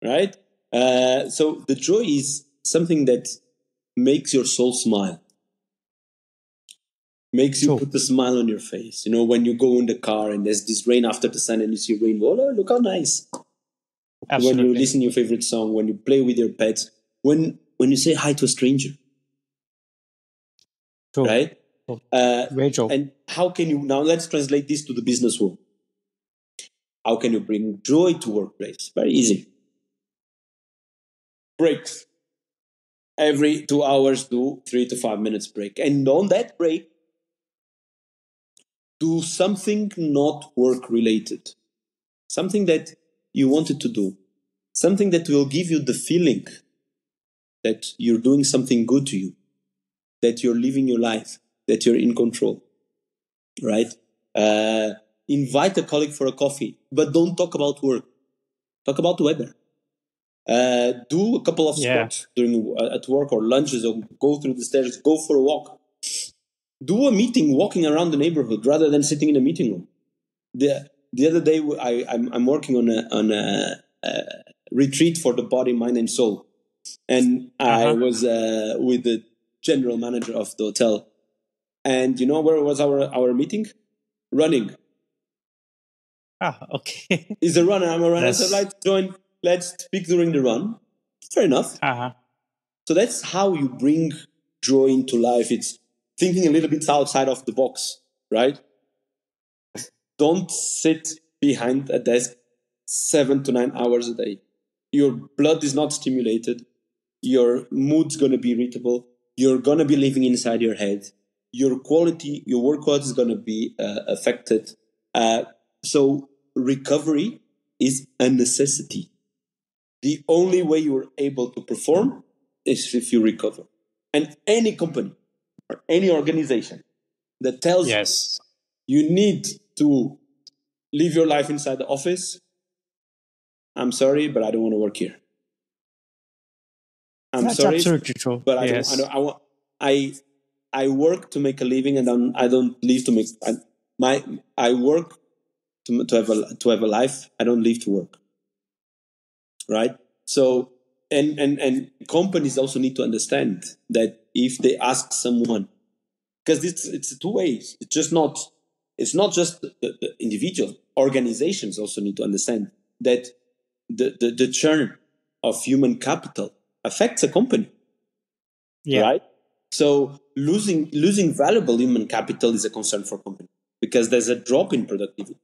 right? So the joy is something that makes your soul smile, makes you put a smile on your face. When you go in the car and there's this rain after the sun and you see rainbow, oh, look how nice. Absolutely. When you listen to your favorite song, when you play with your pets, when you say hi to a stranger. True. Right? Very true. And how can you, now let's translate this to the business world. How can you bring joy to workplace? Very easy. Breaks. Every 2 hours, do 3 to 5 minutes break. And on that break, do something not work related. Something that you wanted to do. Something that will give you the feeling that you're doing something good to you, that you're living your life, that you're in control, right? Invite a colleague for a coffee, but don't talk about work. Talk about the weather. Do a couple of squats at work or lunches, or go through the stairs, go for a walk. Do a meeting walking around the neighborhood rather than sitting in a meeting room. The other day, I'm working on a retreat for the body, mind, and soul. And I was with the general manager of the hotel. And you know where was our meeting? Running. Okay. He's a runner, I'm a runner. So let's speak during the run. Fair enough. So that's how you bring joy into life. It's thinking a little bit outside of the box, right? Don't sit behind a desk 7 to 9 hours a day. Your blood is not stimulated. Your mood's going to be irritable. You're going to be living inside your head. Your work quality is going to be affected. So recovery is a necessity. The only way you're able to perform is if you recover. And any company or any organization that tells you need to live your life inside the office, I'm sorry, but I don't want to work here. That's absolutely true. But I work to make a living, and I don't live to make. I work to have a life. I don't live to work. Right. So and companies also need to understand that if they ask someone, because it's two ways. It's not just the individual. Organizations also need to understand that the churn of human capital affects a company. Right? So losing valuable human capital is a concern for company, because there's a drop in productivity.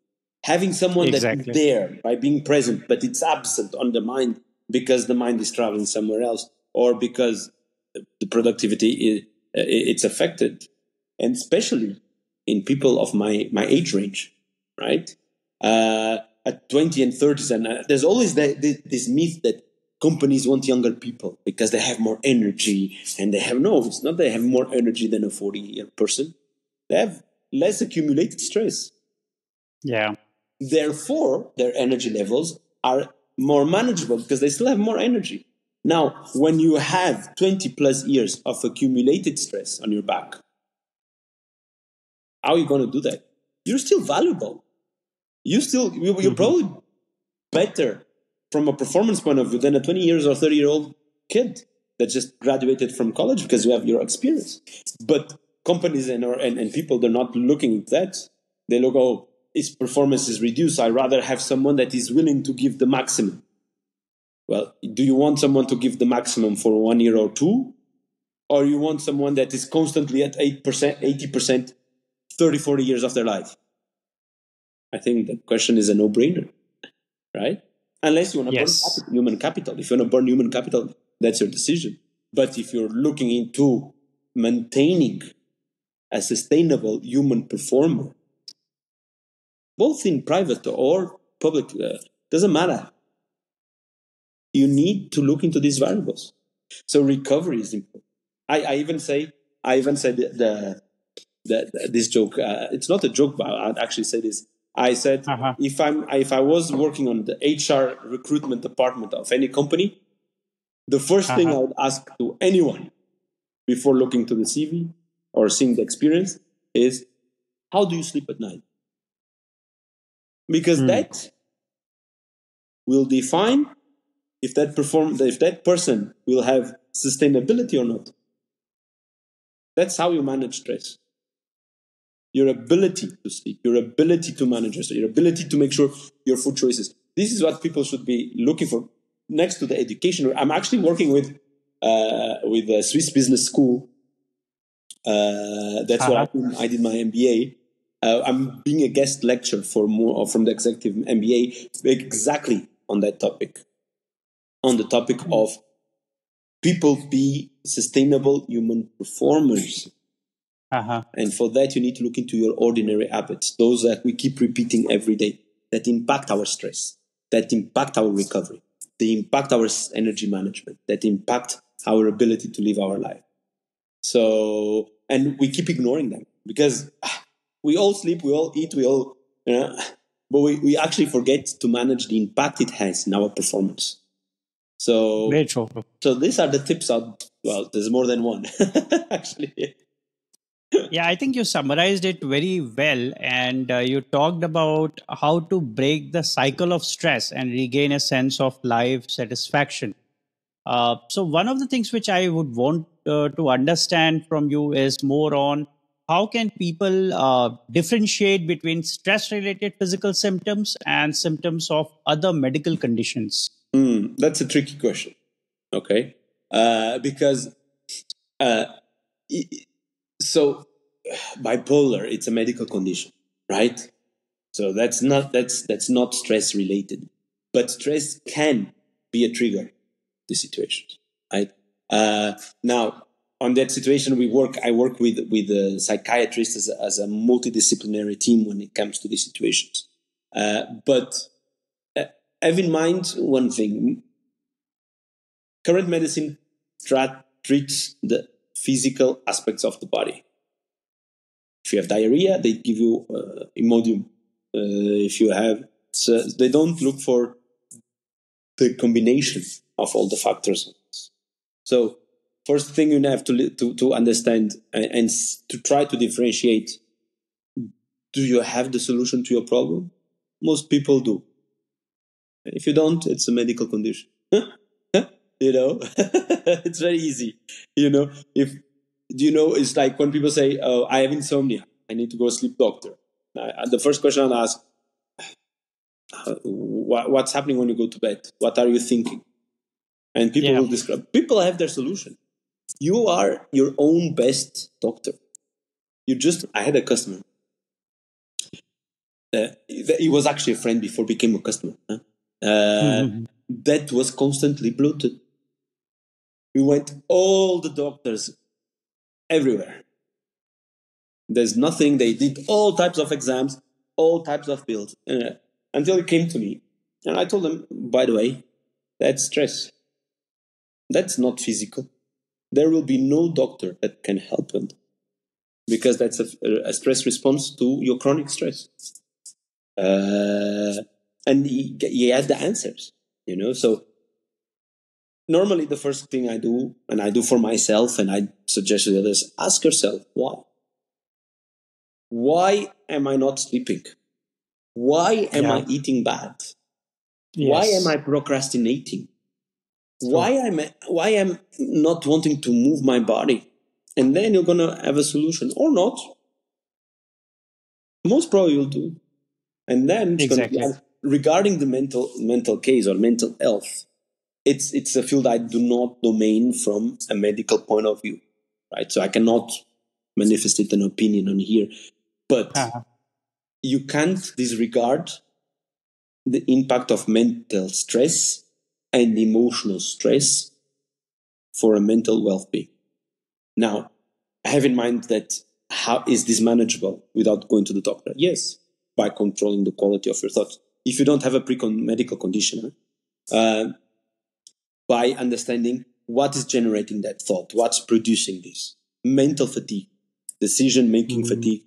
Having someone that is there by being present, but it's absent on the mind because the mind is traveling somewhere else, or because the productivity it's affected, and especially in people of my age range, right? At 20 and 30s, and there's always this myth that companies want younger people because they have more energy, and it's not they have more energy than a 40-year person. They have less accumulated stress. Therefore, their energy levels are more manageable because they still have more energy. Now, when you have 20 plus years of accumulated stress on your back, how are you going to do that? You're still valuable. You're probably better from a performance point of view than a 20 years or 30-year-old kid that just graduated from college, because you have your experience. But companies and people, they're not looking at that. They look, his performance is reduced. I'd rather have someone that is willing to give the maximum. Well, do you want someone to give the maximum for 1 year or two? Or you want someone that is constantly at 8%, 80%, 30, 40 years of their life? I think the question is a no-brainer, right? Unless you want to Yes. burn human capital. If you want to burn human capital, that's your decision. But if you're looking into maintaining a sustainable human performer, both in private or public, doesn't matter. You need to look into these variables. So recovery is important. I even said this joke. It's not a joke, but I'd actually say this. I said, Uh-huh. if I was working on the HR recruitment department of any company, the first thing I would ask to anyone before looking to the CV or seeing the experience is, how do you sleep at night? Because that will define if that person will have sustainability or not. That's how you manage stress. Your ability to sleep, your ability to manage yourself, your ability to make sure your food choices. This is what people should be looking for next to the education. I'm actually working with a Swiss business school. That's where I did my MBA. I'm being a guest lecturer from the executive MBA exactly on that topic, on the topic of people be sustainable human performers. And for that, you need to look into your ordinary habits, those that we keep repeating every day, that impact our stress, that impact our recovery, they impact our energy management, that impact our ability to live our life. So, and we keep ignoring them because we all sleep, we all eat, we all, but we actually forget to manage the impact it has in our performance. So, Very true. So these are the tips out. Well, there's more than one, actually. Yeah, I think you summarized it very well. And you talked about how to break the cycle of stress and regain a sense of life satisfaction. So, one of the things which I would want to understand from you is more on how can people differentiate between stress related physical symptoms and symptoms of other medical conditions? That's a tricky question. Okay. Because so bipolar, it's a medical condition, right? So that's not stress related, but stress can be a trigger to situations, right? Now, on that situation, I work with psychiatrists as a multidisciplinary team when it comes to these situations. But have in mind one thing: current medicine treats the physical aspects of the body. If you have diarrhea, they give you Imodium. If you have, so they don't look for the combination of all the factors. So, first thing you have to understand and to try to differentiate: do you have the solution to your problem? Most people do. If you don't, it's a medical condition. It's very easy. It's like when people say, "Oh, I have insomnia. I need to go sleep doctor." The first question I'll ask: what's happening when you go to bed? What are you thinking? And people will describe. People have their solution. You are your own best doctor. I had a customer. He was actually a friend before became a customer. That was constantly bloated. We went all the doctors everywhere. There's nothing. They did all types of exams, all types of pills, until he came to me. And I told him, by the way, that's stress. That's not physical. There will be no doctor that can help him because that's a stress response to your chronic stress. And he had the answers, So normally the first thing I do, and I do for myself, and I suggest to others, ask yourself, why? Why am I not sleeping? Why am I eating bad? Yes. Why am I procrastinating? Why am not wanting to move my body? And then you're going to have a solution or not. Most probably you'll do. And then regarding the mental case or mental health, it's a field I do not domain from a medical point of view, right? So I cannot manifest an opinion on here. But Uh-huh. you can't disregard the impact of mental stress and emotional stress for a mental well-being. Now, have in mind that how is this manageable without going to the doctor? Yes, by controlling the quality of your thoughts. If you don't have a medical condition, by understanding what is generating that thought, what's producing this. Mental fatigue, decision-making fatigue,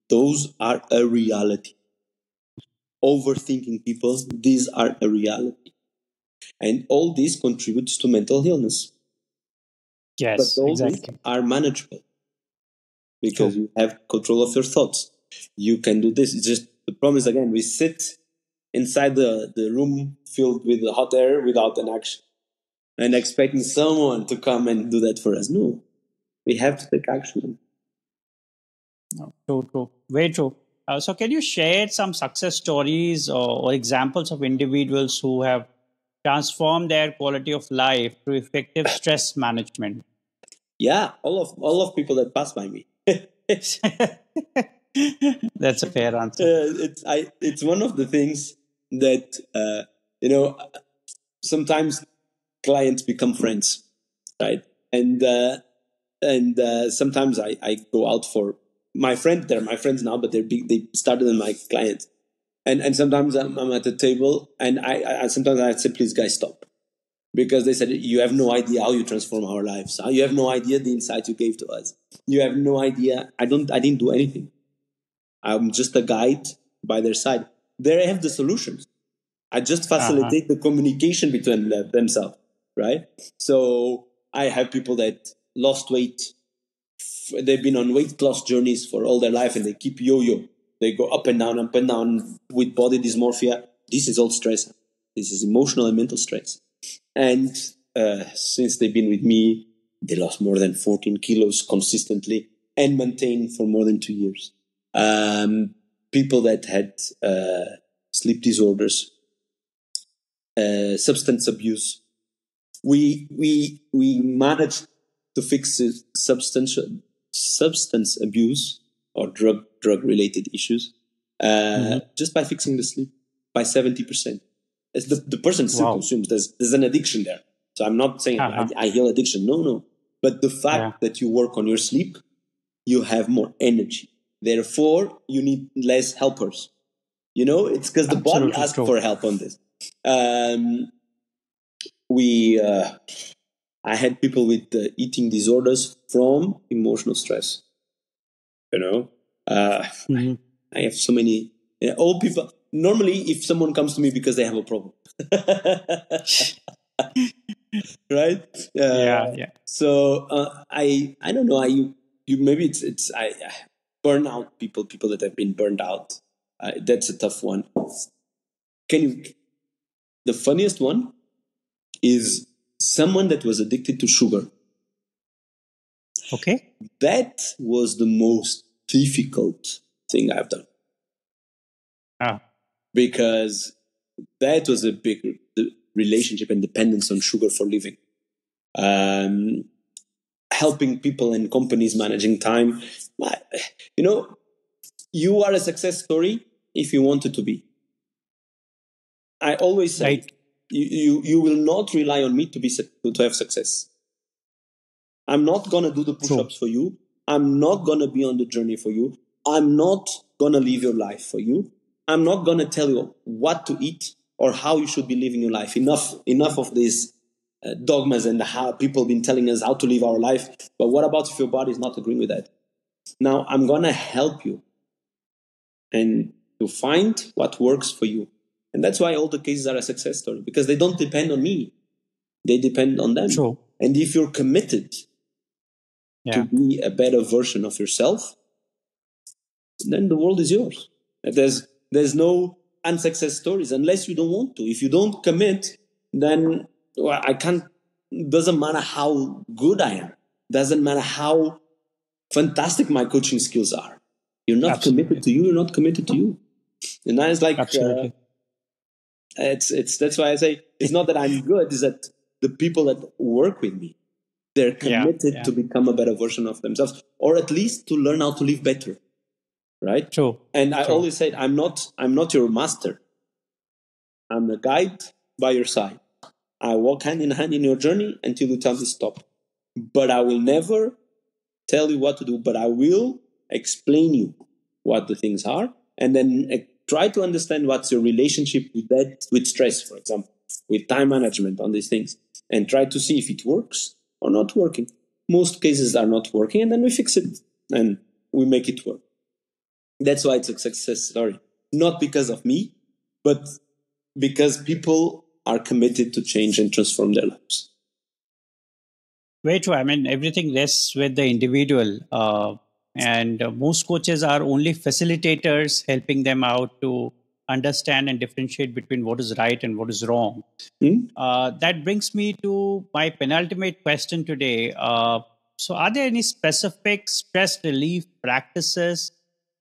those are a reality. Overthinking people, these are a reality. And all this contributes to mental illness. But Yes, all these exactly. are manageable because True. you have control of your thoughts. You can do this. It's just the problem is, again, we sit inside the room filled with hot air without an action and expecting someone to come and do that for us. No, we have to take action. No, true, true. Very true. So, can you share some success stories or examples of individuals who have transformed their quality of life through effective stress management? Yeah, all of people that pass by me. That's a fair answer. It's one of the things that you know. Sometimes clients become friends, right? And sometimes I go out for my friend. They're my friends now, but they're big. They started as my clients. And sometimes I'm at the table, and I sometimes I say, please, guys, stop, because they said you have no idea how you transform our lives. You have no idea the insight you gave to us. You have no idea. I didn't do anything. I'm just a guide by their side. They have the solutions. I just Uh-huh. facilitate the communication between themselves, right? So I have people that lost weight. They've been on weight loss journeys for all their life, and they keep yo-yo. They go up and down with body dysmorphia. This is all stress. This is emotional and mental stress. And since they've been with me, they lost more than 14 kilos consistently and maintained for more than 2 years. People that had sleep disorders, substance abuse. We managed to fix substance abuse or drug related issues just by fixing the sleep by 70%. As the person still Wow. consumes. There's an addiction there. So I'm not saying Uh-huh. I heal addiction. No. But the fact Yeah. that you work on your sleep, you have more energy. Therefore, you need less helpers. It's because the body Absolutely asks true. for help on this. I had people with eating disorders from emotional stress. Mhm. I have so many old people. Normally, if someone comes to me because they have a problem, right? Yeah, yeah. So I don't know. You maybe it's I burn out people that have been burned out. That's a tough one. The funniest one is someone that was addicted to sugar. Okay. That was the most difficult thing I've done, Ah. because that was a big relationship and dependence on sugar for living. Helping people and companies managing time. You are a success story if you want it to be. I always say, Right. you will not rely on me to have success. I'm not going to do the True. push-ups for you. I'm not going to be on the journey for you. I'm not going to live your life for you. I'm not going to tell you what to eat or how you should be living your life. Enough of these dogmas and how people have been telling us how to live our life. But what about if your body is not agreeing with that? Now, I'm going to help you and to find what works for you. And that's why all the cases are a success story, because they don't depend on me. They depend on them. True. And if you're committed to Yeah. be a better version of yourself, then the world is yours. There's no unsuccess stories unless you don't want to. If you don't commit, then I can't. Doesn't matter how good I am. Doesn't matter how fantastic my coaching skills are. You're not committed Absolutely. to you. You're not committed to you. And it's like Absolutely. it's that's why I say it's not that I'm good. It's that the people that work with me, they're Yeah. committed Yeah. to become a better version of themselves, or at least to learn how to live better. right? True. And I True. always said, I'm not your master. I'm a guide by your side. I walk hand in hand in your journey until you tell me stop. But I will never tell you what to do, but I will explain you what the things are, and then try to understand what's your relationship with that, with stress, for example, with time management on these things, and try to see if it works or not working. Most cases are not working, and then we fix it and we make it work. That's why it's a success story. Not because of me, but because people are committed to change and transform their lives. Very true. I mean, everything rests with the individual. And most coaches are only facilitators, helping them out to understand and differentiate between what is right and what is wrong. That brings me to my penultimate question today. So, are there any specific stress relief practices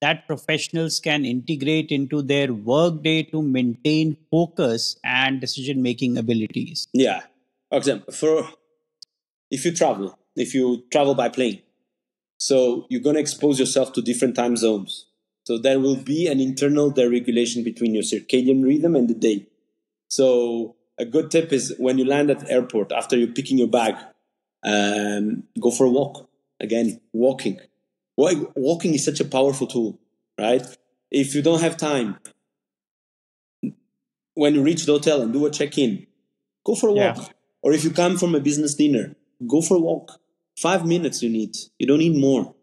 that professionals can integrate into their workday to maintain focus and decision making abilities? Yeah. For example, if you travel by plane, so you're going to expose yourself to different time zones. So there will be an internal deregulation between your circadian rhythm and the day. So a good tip is when you land at the airport, after you're picking your bag, go for a walk. Again, walking. Walking is such a powerful tool, right? If you don't have time, when you reach the hotel and do a check-in, go for a walk. Or if you come from a business dinner, go for a walk. 5 minutes you need. You don't need more,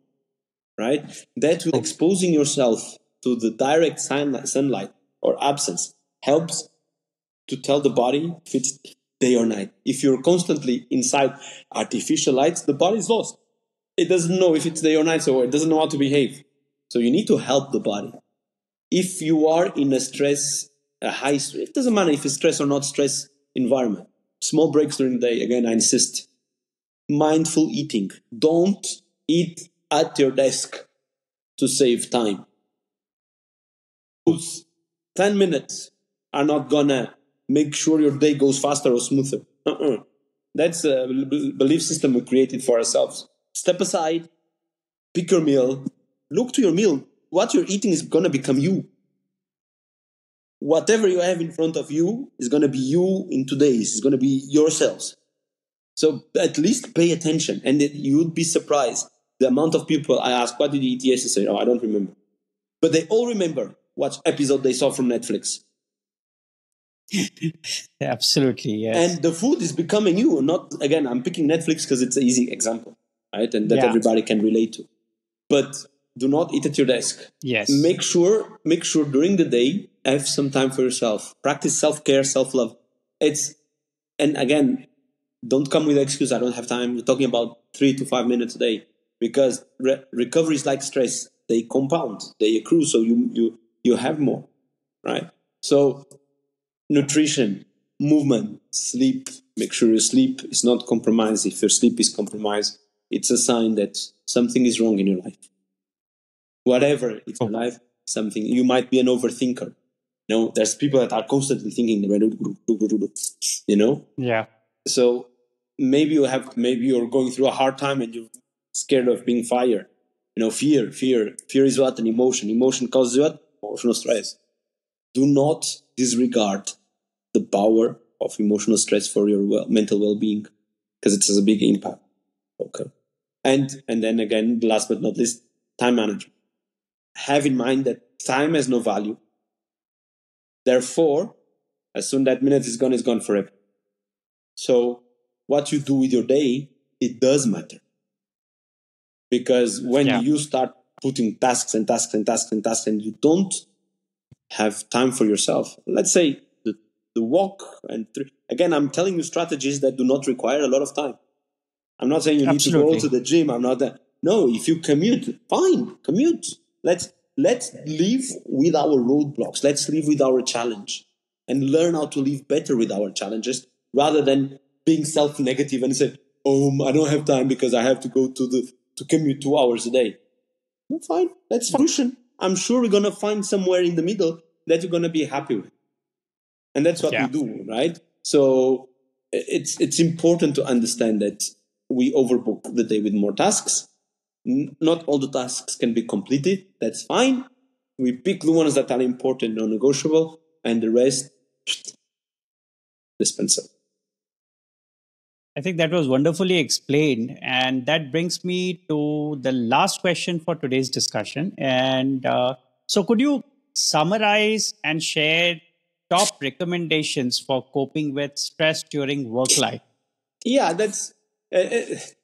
right? That will exposing yourself to the direct sunlight or absence helps to tell the body if it's day or night. If you're constantly inside artificial lights, the body is lost. It doesn't know if it's day or night, so it doesn't know how to behave. So you need to help the body. If you are in a high stress, it doesn't matter if it's stress or not stress environment. Small breaks during the day, again, I insist. Mindful eating. Don't eat at your desk to save time. Those 10 minutes are not gonna make sure your day goes faster or smoother. That's a belief system we created for ourselves. Step aside, pick your meal, look to your meal. What you're eating is gonna become you. Whatever you have in front of you is gonna be you in 2 days. It's gonna be yourselves. So at least pay attention, and you'd be surprised the amount of people I ask, what did you eat yesterday? Oh, I don't remember. But they all remember what episode they saw from Netflix. Absolutely, yes. And the food is becoming you. Not, again, I'm picking Netflix because it's an easy example, right? And that everybody can relate to. But do not eat at your desk. Yes. Make sure during the day, have some time for yourself. Practice self-care, self-love. And again, don't come with the excuse, I don't have time. We're talking about 3 to 5 minutes a day, because recovery is like stress. They compound, they accrue, so you have more, right? So nutrition, movement, sleep. Make sure your sleep is not compromised. If your sleep is compromised, it's a sign that something is wrong in your life. Whatever it's your life, something. You might be an overthinker. You know, there's people that are constantly thinking, you know? Yeah. So maybe you're going through a hard time and you're scared of being fired. You know, fear is what? An emotion. Emotion causes what? Emotional stress. Do not disregard the power of emotional stress for your mental well-being, because it has a big impact. Okay. And then again, last but not least, time management. Have in mind that time has no value. Therefore, as soon that minute is gone forever. So what you do with your day, it does matter. Because when you start putting tasks and you don't have time for yourself, let's say the walk, and again, I'm telling you strategies that do not require a lot of time. I'm not saying you need to go to the gym. I'm not that. No, if you commute, fine, commute. Let's live with our roadblocks. Let's live with our challenge and learn how to live better with our challenges, rather than being self-negative and say, "Oh, I don't have time because I have to go to commute 2 hours a day." No, fine, let's function. I'm sure we're gonna find somewhere in the middle that you're gonna be happy with, and that's what we do, right? So it's important to understand that we overbook the day with more tasks, Not all the tasks can be completed. That's fine. We pick the ones that are important, non-negotiable, and the rest dispenser. I think that was wonderfully explained. And that brings me to the last question for today's discussion. And so, could you summarize and share top recommendations for coping with stress during work life? Yeah, that's it's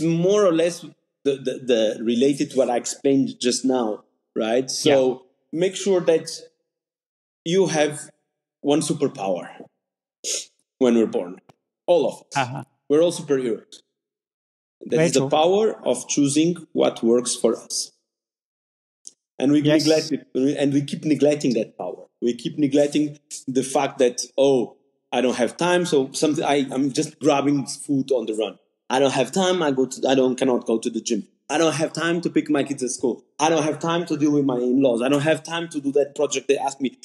more or less the related to what I explained just now, right? So make sure that you have one superpower when we're born. All of us. Uh-huh. We're all superheroes. That Very is the true. power of choosing what works for us. And we Yes. neglect it, and we keep neglecting that power. We keep neglecting the fact that, I don't have time, so I'm just grabbing food on the run. I don't have time. Cannot go to the gym. I don't have time to pick my kids at school. I don't have time to deal with my in-laws. I don't have time to do that project they asked me.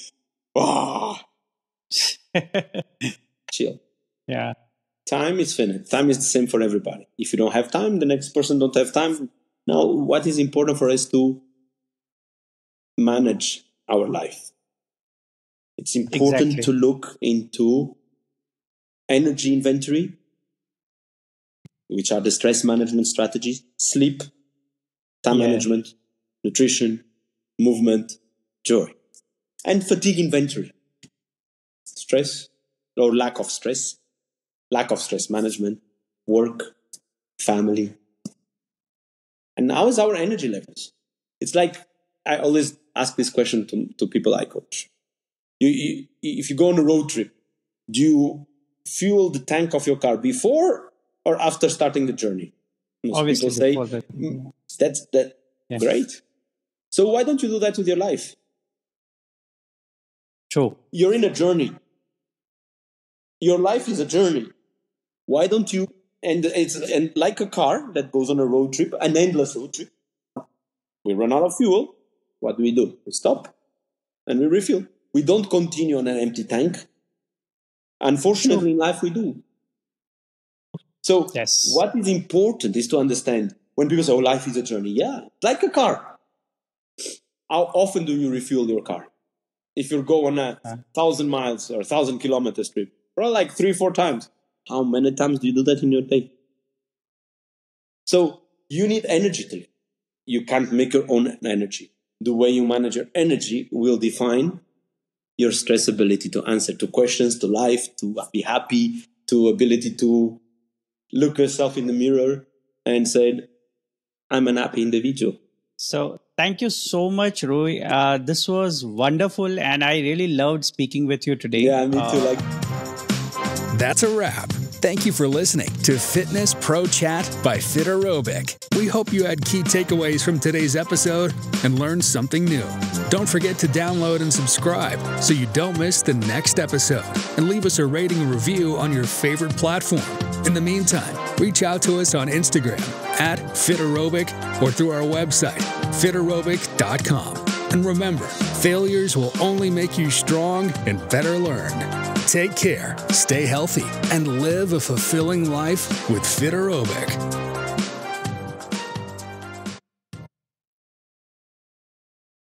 Chill. Yeah. Time is finite. Time is the same for everybody. If you don't have time, the next person don't have time. Now, what is important for us to manage our life? It's important to look into energy inventory, which are the stress management strategies, sleep, time management, nutrition, movement, joy, and fatigue inventory, stress or lack of stress management, work, family. And how is our energy levels? It's like, I always ask this question to people I coach. If you go on a road trip, do you fuel the tank of your car before or after starting the journey? Most Obviously, people say, that's great. So why don't you do that with your life? True. You're in a journey. Your life is a journey. Why don't you? And like a car that goes on a road trip, an endless road trip. We run out of fuel. What do? We stop and we refill. We don't continue on an empty tank. Unfortunately, in life we do. So what is important is to understand when people say, life is a journey. Yeah, like a car. How often do you refuel your car? If you go on a 1,000 miles or 1,000 kilometers trip, probably like 3-4 times. How many times do you do that in your day? So you need energy to live. You can't make your own energy. The way you manage your energy will define your stress ability to answer to questions, to life, to be happy, to ability to look yourself in the mirror and say, I'm an happy individual. So thank you so much, Rui. This was wonderful, and I really loved speaking with you today. Yeah, me too. That's a wrap. Thank you for listening to Fitness Pro Chat by Fit Aerobic. We hope you had key takeaways from today's episode and learned something new. Don't forget to download and subscribe so you don't miss the next episode, and leave us a rating and review on your favorite platform. In the meantime, reach out to us on Instagram @FitAerobic or through our website, fitaerobic.com. And remember, failures will only make you strong and better learned. Take care, stay healthy, and live a fulfilling life with Fit Aerobic.